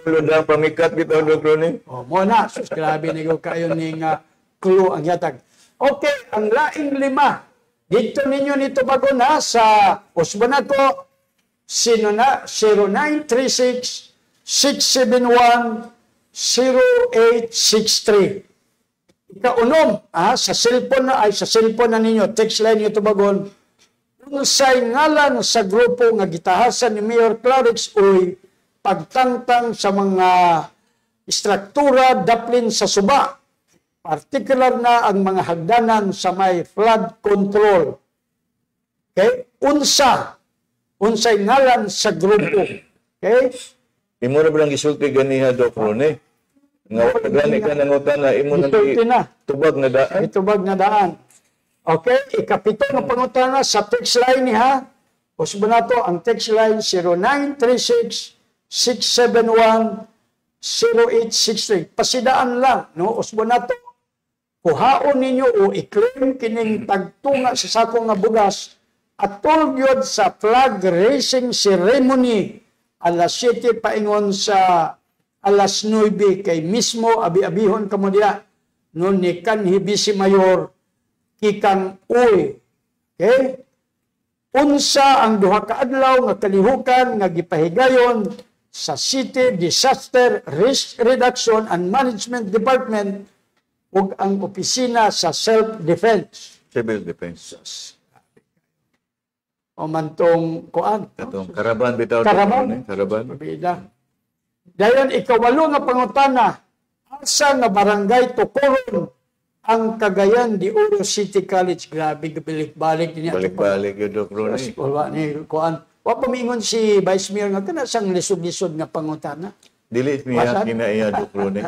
ulo na pamikat bitaw Dr. ni. Oh, mo na sus grabe nigo kayo ning clue ang yatag. Okay, ang laing lima. Dito ninyo nito bago na sa Osbonato 0936-671-0863. Ikaunom, sa cellphone na ninyo, text line nyo ito bagon. Unsay ngalan sa grupo nga gitahasan ni Mayor Clarix oy pagtangtang sa mga istruktura daplin sa suba. Particular na ang mga hagdanan sa may flood control. Okay? Unsay ngalan sa grupo. Okay? Imo na lang gisulti ganiha Dr. ni. Nga gani ka nangutan na imo na tubag na daan. Tubag na daan. Okay? Ikapito nga pangutana sa text line ni ha. Usbo na to ang text line 0936-671-0863. Pasidaan lang. No? Usbo na to. Kuhaon ninyo o i-claim kining tagtunga sa sakong nga bugas at tulgyod sa flag raising ceremony alas 7 paingon sa alas 9 kay mismo abi-abihon kamo diya nun ni kanhi Vice Mayor Kikang Uy. Okay? Unsa ang duha ka adlaw nga kalihukan nga gipahigayon sa City Disaster Risk Reduction and Management Department ug ang opisina sa self-defense. Civil defense. O mantong kuan. Katong karaban bitaw. Karaban. Bida. Dayon ikawalo nga pangutana, asa nga barangay Tukuron ang Cagayan de Oro City College. Grabe balik-balik niya. Balik-balik yung Dr. ni. Wala ni kuan. Wa pamingon si Vice Mayor nga kana sang lisod-lisod nga pangutana. Dili niya kinaiya Dr. ni.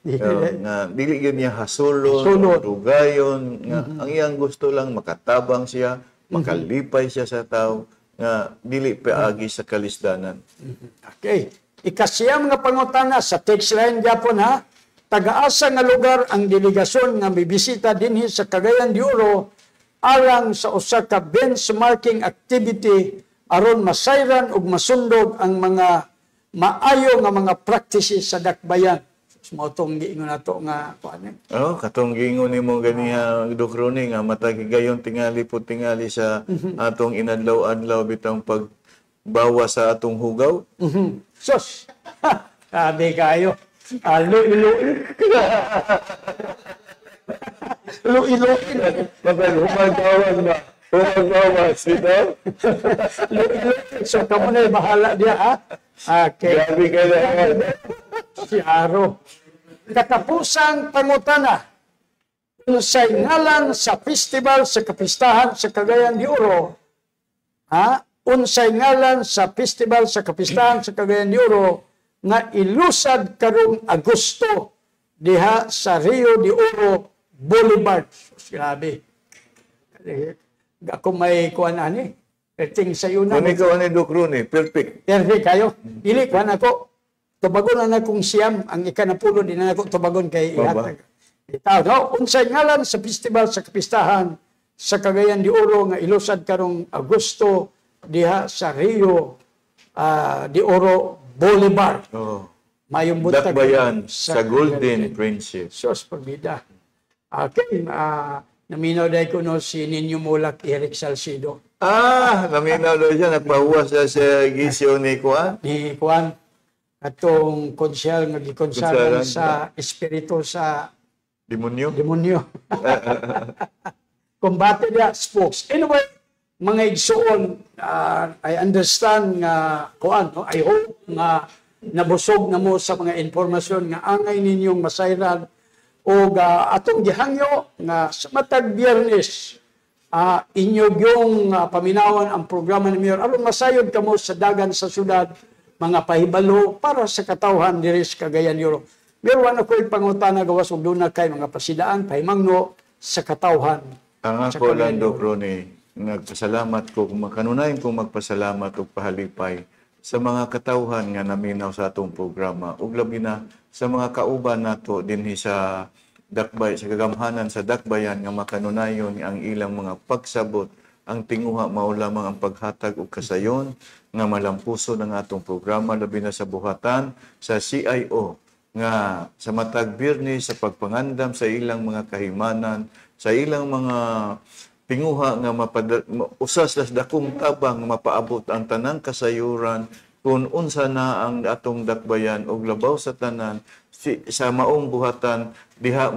Nga dili gyud niya hasulon, dugayon nga ang iyang gusto lang makatabang siya, makalipay siya sa tao nga dili paagi sa kalisdanan. Okay. Ikasiyam nga pangutana sa text line gyapon ha. Taga-asa nga lugar ang delegasyon nga bibisita dinhi sa Cagayan de Oro alang sa usa ka benchmarking activity aron masayran ug masundog ang mga maayo nga mga practices sa dakbayan. Mo tong giingon nato nga kuan. Oh, katong giingon nimo ganiha Dr. ni nga matag gayon tingali po tingali sa atong inadlaw-adlaw bitang pagbawa sa atong hugaw. Sus. Sabi kayo. Luiluin. Luiluin. Humagawas ba? Humagawas, ito? Luiluin. So, kamo na bahala diya, ha? Okay. Grabe ka na. Si Aro. Katapusang pangutana. unsay ngalan sa festival sa kapistahan sa Cagayan de Oro, unsay ngalan sa festival sa kapistahan sa Cagayan de Oro nga ilusad karong Agosto diha sa Rio de Oro Boulevard. Grabe. Ako may kuan ani. Perting sa yun na. Kung ikaw ani Dukroni, perfect. Perfect kayo. Dili kuan ako. Tubagon na akong siyam ang ikanapulo din na ako tubagon kay ihatag. Itaw, no? Unsay ngalan sa festival sa kapistahan sa Cagayan de Oro nga ilusad karong Agosto diha sa Rio de Oro Boulevard. Oh. Mayong buntag Dakbayan sa Golden Princess. Sos pagbida. Okay, naminaw dahil ko no si Ninyo Mulak Eric Salcido. Naminaw daw siya, nagpahuwas siya sa gisyo ni Kuan. Ni Kuan, atong konsyal nga gikonsalan sa espiritu sa demonyo. Kumbate niya, spokes. Anyway, mga igsoon, I understand nga, Kuan, no? I hope nga nabusog na mo sa mga informasyon nga angay ninyong masayran o atong gihangyo nga sa matag Biyernes, inyo yung paminawan ang programa ni Mayor. Aron masayod kamo sa dagan sa syudad, mga pahibalo para sa katawhan diri sa Cagayan de Oro. Meron ako ipangutana gawas og duna kay mga pasidaan, pahimangno sa katawhan. Ang ako lang, Doc Ronnie, nagpasalamat ko, kanunayan kong magpasalamat o pahalipay sa mga katawhan nga naminaw sa atong programa. Ug labi na sa mga kauban nato dinhi sa Dakbay, sa kagamhanan sa Dakbayan nga makanunayon ang ilang mga pagsabot, ang tinguha mao lamang ang paghatag og kasayon nga malampuso ng atong programa labi na sa buhatan sa CIO nga sa matag Biyernes sa pagpangandam sa ilang mga kahimanan, sa ilang mga tinguha nga usas las dakong tabang mapaabot ang tanang kasayuran kung unsa na ang atong Dakbayan og labaw sa tanan sa maong buhatan diha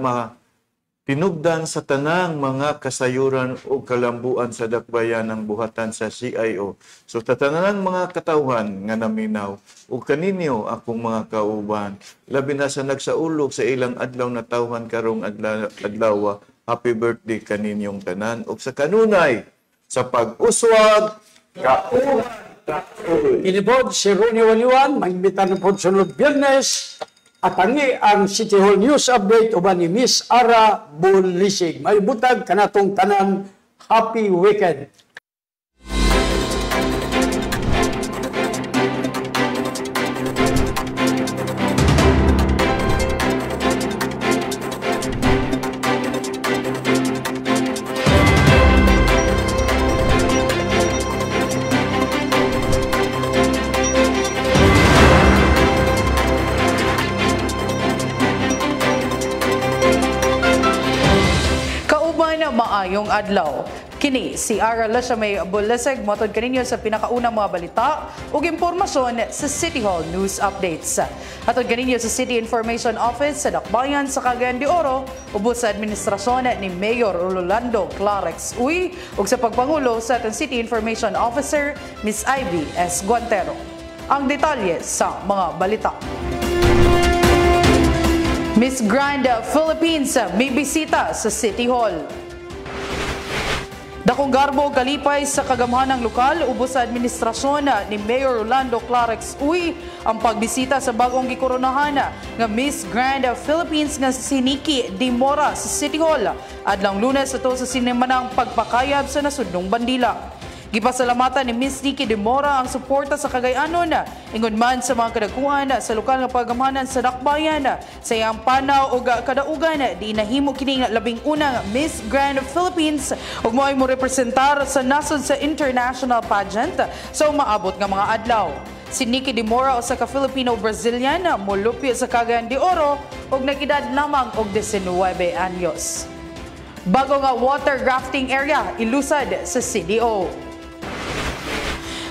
tinugdan sa tanang mga kasayuran o kalambuan sa Dakbayan ng buhatan sa CIO. So tatanang mga katawhan nga naminaw o kaninyo akong mga kauban, labi na sa nagsaulog sa ilang adlaw na tawhan karong adlaw, happy birthday kaninyong tanan o sa kanunay sa pag-uswag kauban. Inibod si Ronnie Waniwan, magbitan po sunod Biyernes. At tangi ang City Hall News Update uban ni Miss Ara Bulisig. May butag kanatong tanan. Happy weekend. Maayong adlaw. Kini si Ara Lashamay Bulisig motod kaninyo sa pinakaunang mga balita ug impormasyon sa City Hall News Updates. Atod kaninyo sa City Information Office sa Dakbayan sa Cagayan de Oro ubos sa administrasyon ni Mayor Rolando Clarex Uy ug sa pagpangulo sa atong City Information Officer Miss Ivy S. Guantero. Ang detalye sa mga balita. Miss Grand Philippines may bisita sa City Hall. Dakong garbo kalipay sa kagamhanang lokal ubos sa administrasyon ni Mayor Rolando Clarex Uy ang pagbisita sa bagong gikoronahan nga Miss Grand Philippines nga si Nikki Dimora sa City Hall adlang Lunes ato sa sinemanang pagpakayab sa nasudnong bandila. Gipasalamatan ni Miss Nikki Dimora ang suporta sa Cagayanon ingon man sa mga kadakuhan sa lokal nga pagamhanan sa Dakbayan sa iyang panaw ug kadaugan di nahimo kining labing unang Miss Grand Philippines ug mo'y mo representar sa nasod sa international pageant sa umaabot nga mga adlaw. Si Nikki Dimora usa ka Filipino-Brazilian molupyo sa Cagayan de Oro ug nag-edad lamang og 19 anyos. Bago nga water rafting area ilusad sa CDO.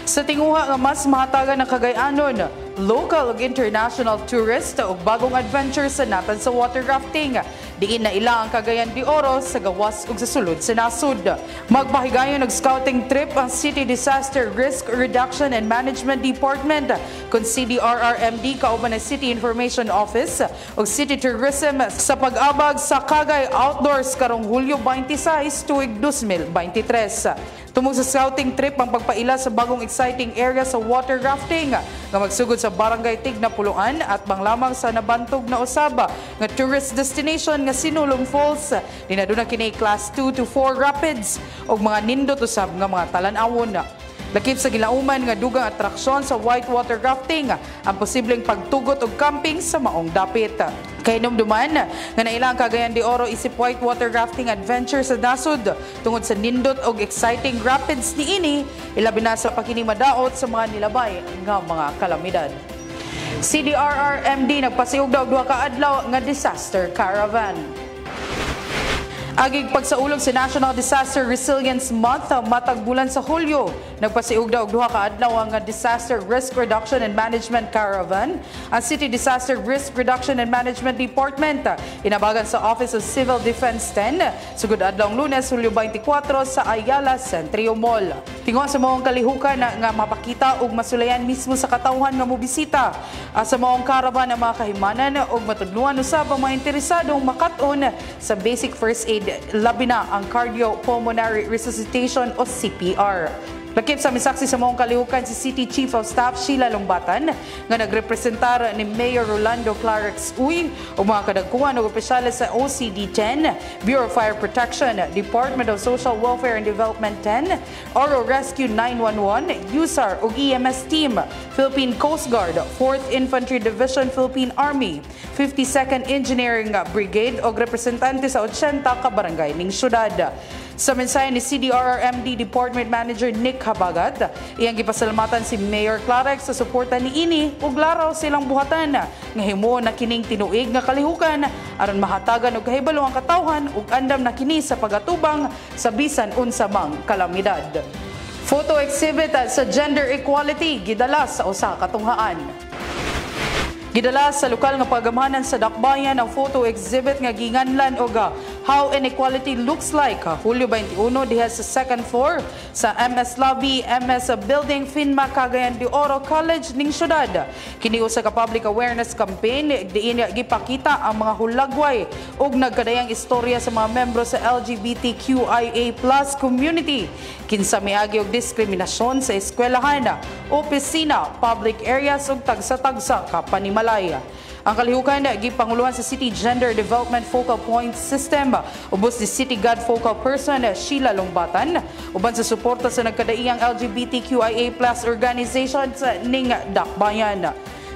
Sa tinguha nga mas mahatagan ng Cagayanon, local ug international tourists ug bagong adventure sa natan sa water rafting. Diin na ila ang Cagayan de Oro sa gawas ug sa sulod sa nasud. Magpahigayon og scouting trip ang City Disaster Risk Reduction and Management Department kun CDRRMD kauban ng City Information Office ug City Tourism sa pag-abag sa Cagay Outdoors karong Hulyo 26 tuig 2023. Tumog sa scouting trip ang pagpaila sa bagong exciting area sa water rafting nga magsugod sa Barangay Tignapuluan at banglamang sa nabantog na usaba nga tourist destination nga Sinulong Falls. Dinaduna kini class 2 to 4 rapids ug mga nindot usab nga mga talan-awon. Lakip sa gilauman nga dugang atraksyon sa whitewater rafting ang posibleng pagtugot og camping sa maong dapit. Kay numduman nga naila ang Cagayan de Oro isip whitewater rafting adventure sa nasud tungod sa nindot og exciting rapids niini, ilabi na sa pakinimadaot sa mga nilabay nga mga kalamidad. CDRRMD nagpasiug daw duha ka adlaw nga disaster caravan. Agig pagsaulog sa National Disaster Resilience Month matag bulan sa Hulyo, nagpasiug daw og duha ka adlaw nga Disaster Risk Reduction and Management Caravan ang City Disaster Risk Reduction and Management Department inabagan sa Office of Civil Defense 10 sugod adlawng Lunes Hulyo 24 sa Ayala Centrio Mall. Tingon sa maong kalihukan nga mapakita og masulayan mismo sa katawhan nga mobisita sa maong caravan ang mga kahimanan og matudluan usab ang mga interesadong makat-on sa basic first aid labi na ang cardiopulmonary resuscitation o CPR. Lakip sa misaksi sa maong kalihukan si City Chief of Staff Sheila Longbatan nga nagrepresentar ni Mayor Rolando Clarix Uy o mga kadagkuhan o opisyales sa OCD-10, Bureau of Fire Protection, Department of Social Welfare and Development 10, Oro Rescue 911, USAR ug EMS Team, Philippine Coast Guard, 4th Infantry Division Philippine Army, 52nd Engineering Brigade o representante sa 80 ka barangay ning syudad. Sa mensahe ni CDRRMD Department Manager Nick Habagat, iyang gipasalamatan si Mayor Clarix sa suporta niini ug laraw silang buhatan nga himo na kining tinuig nga kalihukan aron mahatagan og kahibalo ang katawhan ug andam na kini sa pagatubang sa bisan unsa mang kalamidad. Photo exhibit sa gender equality gidala sa usa ka tunghaan. Gidala sa lokal nga pagamahanan sa Dakbayan ang photo exhibit nga ginganlan og How Inequality Looks Like Hulyo 21 diha sa second floor sa MS Lobby, MS Building, Finma, Cagayan de Oro College ning syudad. Kini usa ka public awareness campaign diin gipakita ang mga hulagway ug nagkadayang istorya sa mga membro sa LGBTQIA+ community kinsa miagi og diskriminasyon sa eskwelahan, opisina, public areas ug tagsa-tagsa ka panimalaya. Ang kalihukan gipanguluhan sa City Gender Development Focal Point System ubos ni City God Focal Person Sheila Longbatan uban sa suporta sa nagkadaiyang LGBTQIA+ organizations ning Dakbayan.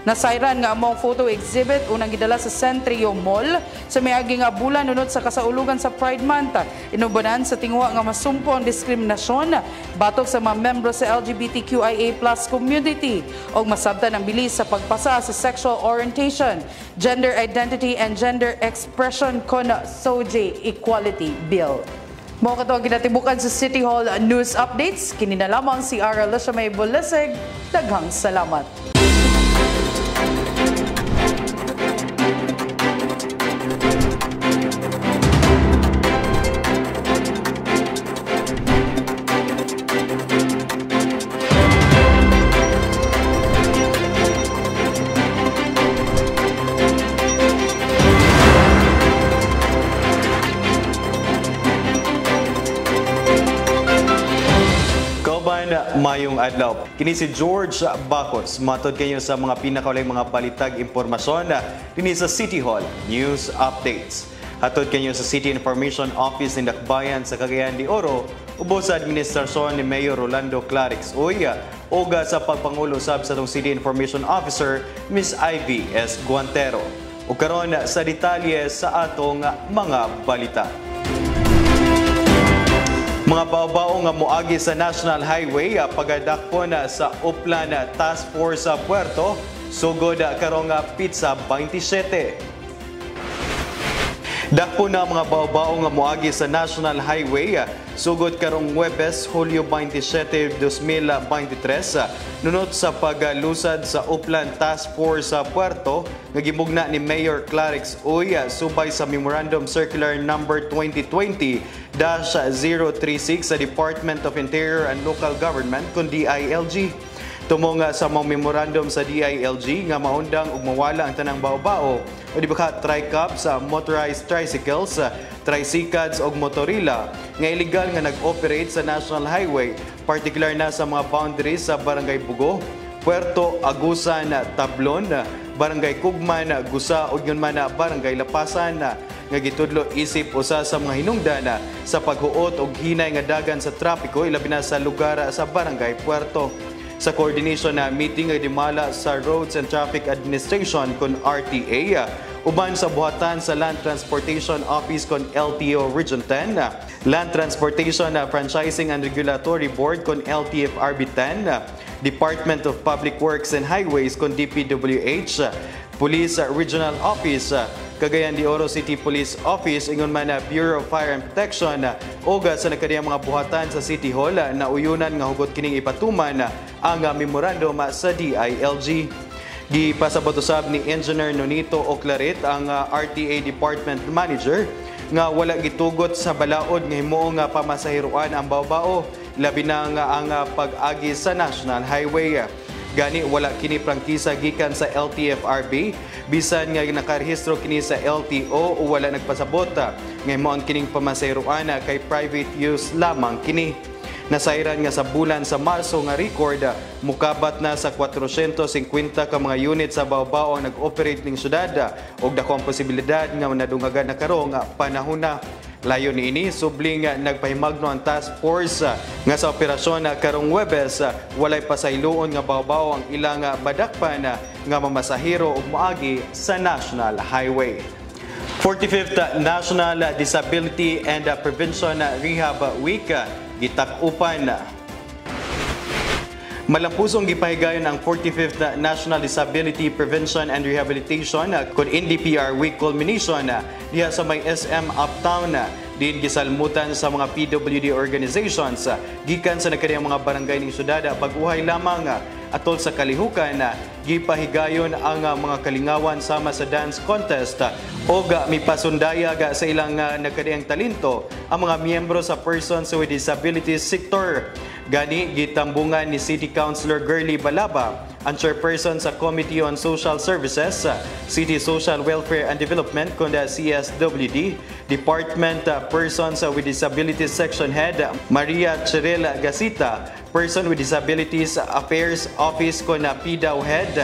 Nasayran nga among photo exhibit unang gidala sa Centrio Mall sa miagi nga bulan unod sa kasaulugan sa Pride Month. Inubanan sa tingwa nga masumpo ang diskriminasyon batok sa mga membro sa LGBTQIA+ community o masabtan ang bilis sa pagpasa sa sexual orientation, gender identity and gender expression kon SOGI Equality Bill. Mao kato ang ginatibukan sa City Hall News Updates. Kini na lamang si Ara Lashamay Bulisig. Daghang salamat. Mayong adlaw. Kini si George Bacos. Matod kayo sa mga pinakaulang mga balitag impormasyon dinhi sa City Hall News Updates. Hatod kayo sa City Information Office ng Dakbayan sa Cagayan de Oro ubos sa administrasyon ni Mayor Rolando Clarix Uy oga sa pagpangulo sab sa tong City Information Officer Miss Ivy S. Guantero. O karon sa detalye sa atong mga balita. Mga baobao nga moagi sa National Highway pagadakpon sa Uplan Task Force sa Puerto sugod karong Pizza 27. Dakpon na mga baobao nga moagi sa National Highway sugod karong Huwebes, Hulyo 27, 2023, nunot sa paglusad sa Upland Task Force sa Puerto, nga gimugna ni Mayor Clarix Uy subay sa Memorandum Circular Number 2020-036 sa Department of Interior and Local Government kun DILG. Tumong sa mga memorandum sa DILG nga maundang ug mawala ang tanang bao-bao o di ba ka tri-cab sa motorized tricycles, tricycles og motorila nga illegal nga nag-operate sa National Highway, particular na sa mga boundaries sa Barangay Bugo, Puerto Agusan, Tablon, Barangay Kugman, Gusa ug yun man Barangay Lapasan nga gitudlo isip usa sa mga hinungdan sa paghuot og hinay nga dagan sa trapiko ilabi na sa lugar sa Barangay Puerto. Sa coordination na meeting ay dimala sa Roads and Traffic Administration kon RTA, uban sa buhatan sa Land Transportation Office kon LTO Region 10, Land Transportation Franchising and Regulatory Board kon LTFRB 10, Department of Public Works and Highways kon DPWH, Police Regional Office, Cagayan de Oro City Police Office, ingon man na Bureau of Fire and Protection, oga sa nakadiyang mga buhatan sa City Hall na uyunan nga hugot kining ipatuman ang memorandum sa DILG. Gipasabot usab ni Engineer Nonito Oclaret, ang RTA Department Manager, nga wala gitugot sa balaod nga himuong pamasahiruan ang bao-bao, labi na nga ang pag-agi sa National Highway. Gani wala kini prangkisa gikan sa LTFRB, bisan nga nakarehistro kini sa LTO o wala nagpasabot nga himuon kining pamasahiruan kay private use lamang kini. Nasairan nga sa bulan sa Marso nga record, mukabat na sa 450 ka mga unit sa bao-bao ang nag-operate ning syudad og dako ang posibilidad nga nadungagan na karong panahon na. Layo ni ini, subling nagpahimagno ang task force nga sa operasyon karong Huwebes, walay pasayloon nga bao-bao ang ilang badakpan nga mamasahero ug moagi sa National Highway. 45th National Disability and Prevention Rehab Week gitak-upan. Malampusong gipahigayon ang 45th National Disability Prevention and Rehabilitation kun NDPR Week culmination diha sa may SM Uptown. Din gisalmutan sa mga PWD organizations gikan sa nagkadiyang mga barangay ning syudad baguhay lamang atol sa kalihukan. Gipahigayon ang mga kalingawan sama sa dance contest o mipasundayag sa ilang nagkadiyang talento ang mga miyembro sa Persons with Disabilities sector. Gani gitambungan ni City Councilor Girly Balaba, ang chairperson sa Committee on Social Services, City Social Welfare and Development kon CSWD, Department Persons with Disabilities Section Head Maria Cherel Gasita, Person with Disabilities Affairs Office kon PDAW Head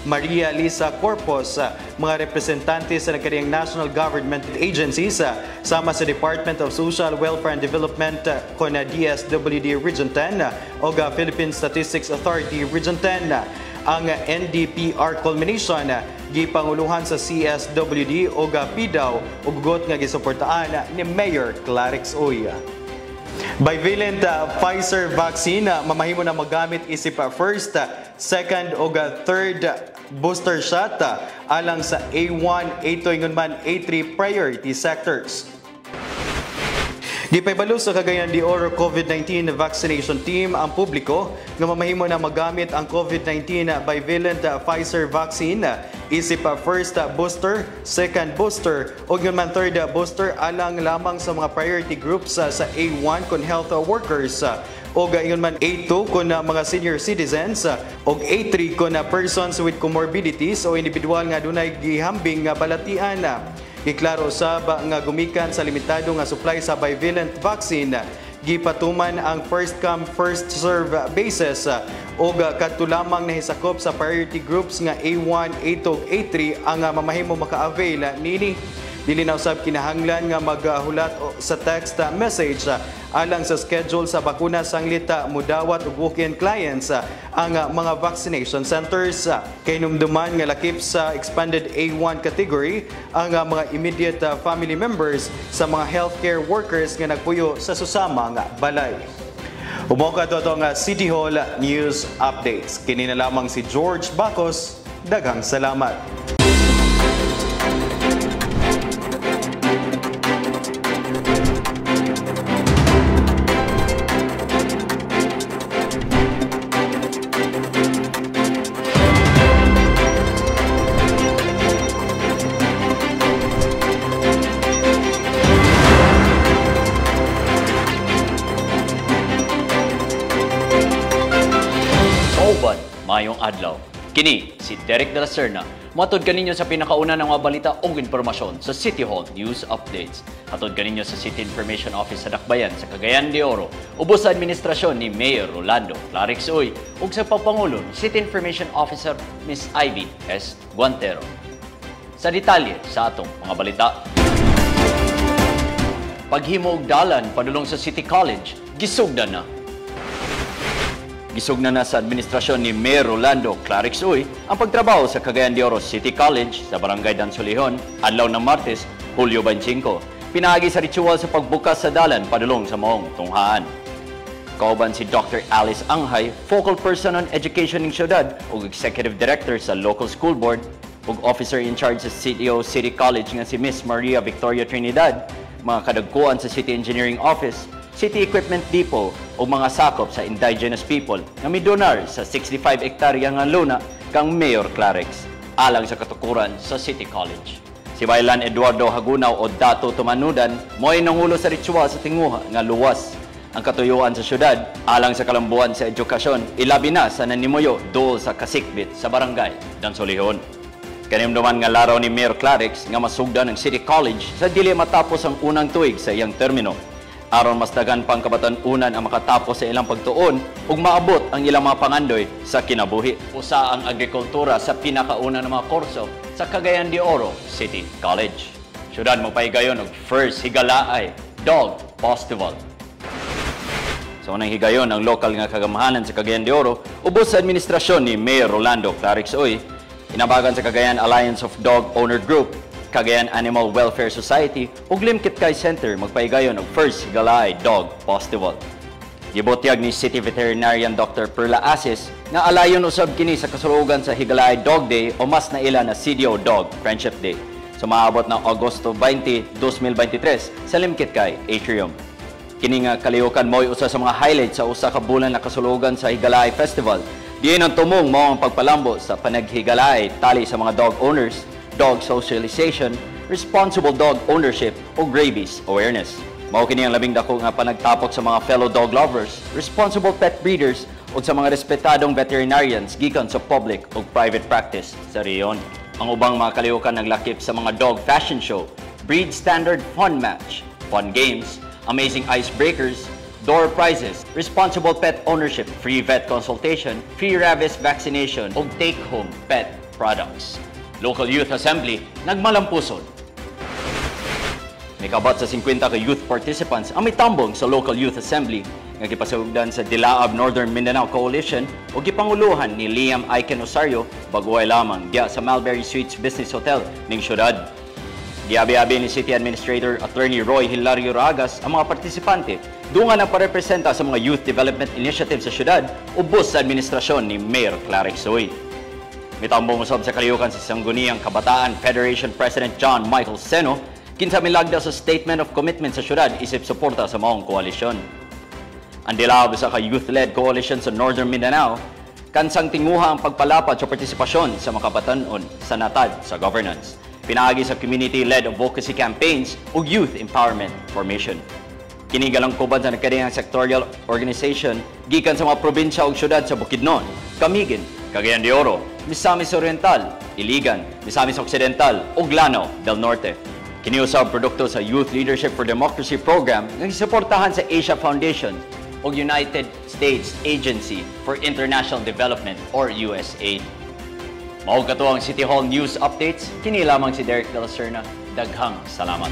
Maria Lisa Corpus, mga representante sa nagkadiyang national government agencies sama sa Department of Social Welfare and Development kon DSWD Region 10 o Philippine Statistics Authority Region 10. Ang NDPR culmination gipanguluhan sa CSWD o PDAW ug gugot nga gisuportaan ni Mayor Clarix Uy. Bivalent Pfizer vaccine mamahimo na magamit isip first, second o third booster shot alang sa A1, A2 ingon man A3 priority sectors. Gipahibalo sa Cagayan de Oro COVID-19 vaccination team ang publiko nga mamahimo na magamit ang COVID-19 bivalent Pfizer vaccine isip first booster, second booster o yun man third booster alang lamang sa mga priority groups sa A1 kon health workers o gayon man A2 kon mga senior citizens o A3 kon persons with comorbidities o individual nga dunay gihambing nga balatian. Giklaro usab nga gumikan sa limitado nga supply sa bivalent vaccine, gipatuman ang first come first serve basis o kadto lamang nahisakop sa priority groups nga A1, A2, A3 ang mamahimo maka-avail nini. Dili na usab kinahanglan nga maghulat sa text message alang sa schedule sa bakuna sanglit mudawat ug walk-in clients ang mga vaccination centers. Kay numduman nga lakip sa expanded A1 category ang mga immediate family members sa mga healthcare workers nga nagpuyo sa susama nga balay. Umoka to ang City Hall News Updates. Kini na lamang si George Bacos. Daghang salamat. Kauban, mayong adlaw. Kini si Derek de la Serna. Matod kaninyo sa pinakauna ng mga balita o impormasyon sa City Hall News Updates. Atod kaninyo sa City Information Office sa Dakbayan sa Cagayan de Oro. Ubos sa administrasyon ni Mayor Rolando Clarix Uy ug sa Papangulo City Information Officer Miss Ivy S. Guantero. Sa detalye sa atong mga balita. Paghimo og dalan padulong sa City College, gisugdan na. Gisugna na sa administrasyon ni Mayor Rolando Clarix Uy ang pagtrabaho sa Cagayan de Oro City College sa Barangay Dansolihon, adlaw ng Martes, Hulyo 25. Pinaagi sa ritual sa pagbukas sa dalan padulong sa maong tunghaan. Kauban si Dr. Alice Anghay, focal person on education ng syudad ug executive director sa local school board ug officer in charge sa CDO City College nga si Miss Maria Victoria Trinidad, mga kadagkuan sa City Engineering Office, City Equipment Depot o mga sakop sa indigenous people nga midonar sa 65 hektarya nga luna kang Mayor Clarix alang sa katukuran sa City College. Si Bailan Eduardo Hagunaw o Dato Tumanudan mo'y nangulo sa ritual sa tinguha nga luwas ang katuyuan sa syudad alang sa kalambuan sa edukasyon, ilabi na sa nanimuyo dool sa Kasikbit sa Barangay Dansolihon. Kanimduman nga laraw ni Mayor Clarix nga masugdan ng City College sa dili matapos ang unang tuig sa iyang termino. Aron mas dagan pang kabatan-unan ang makatapos sa ilang pagtuon ug maabot ang ilang mga pangandoy sa kinabuhi. Usa ang agrikultura sa pinakauna ng mga kurso sa Cagayan de Oro City College. Syudad magpahigayon og first higalaay Dog Festival. Sa unang higayon ang lokal nga kagamahanan sa Cagayan de Oro ubos sa administrasyon ni Mayor Rolando Clarix Uy, inabagan sa Cagayan Alliance of Dog Owner Group, Cagayan Animal Welfare Society ug Limkit Kay Center magpahigayon og first Higalay Dog Festival. Gibutyag ni City Veterinarian Dr. Perla Asis nga alayon usab kini sa kasulugan sa Higalay Dog Day o mas naila na CDO Dog Friendship Day. Sumaabot ng Agosto 20, 2023 sa Limkit Kay Atrium. Kini nga kalihukan mo'y usa sa mga highlights sa usa ka bulan na kasulugan sa Higalay Festival. Diin ang tumong mao ang pagpalambo sa panaghigalay tali sa mga dog owners, dog socialization, responsible dog ownership o rabies awareness. Mao kini ang labing dako nga panagtapok sa mga fellow dog lovers, responsible pet breeders ug sa mga respetadong veterinarians gikan sa public ug private practice sa rehiyon. Ang ubang mga kalihukan naglakip sa mga dog fashion show, breed standard fun match, fun games, amazing icebreakers, door prizes, responsible pet ownership, free vet consultation, free rabies vaccination ug take-home pet products. Local Youth Assembly, nagmalampuson. May kabat sa 50 ka youth participants ang mitambong sa Local Youth Assembly nga gipasugdan sa Dilaab Northern Mindanao Coalition o gipanguluhan ni Liam Aiken Osario baguay lamang diya sa Mulberry Suites Business Hotel ning syudad. Giabi-abi ni City Administrator Attorney Roy Hilario Ragas ang mga partisipante dungan ang parepresenta sa mga youth development initiative sa syudad ubos sa administrasyon ni Mayor Clarix Uy. Mitambong usab sa kalihukan si Sangguniang Kabataan Federation President John Michael Seno kinsa milagda sa Statement of Commitment sa syudad isip suporta sa maong koalisyon. Ang Dilaab sa youth-led coalition sa Northern Mindanao kansang tinguha ang pagpalapad sa partisipasyon sa makabatanon sa natad sa governance. Pinaagi sa community-led advocacy campaigns ug youth empowerment formation. Kini galangkuban sa nagkadiyang sectorial organization gikan sa mga probinsya ug syudad sa Bukidnon, Camiguin, Cagayan de Oro, Misamis Oriental, Iligan, Misamis Occidental ug Lanao del Norte. Kini usab produkto sa Youth Leadership for Democracy program nga gisuportahan sa Asia Foundation ug United States Agency for International Development or USAID. Mao kato ang City Hall News Updates. Kini lamang si Derek de la Serna. Daghang salamat.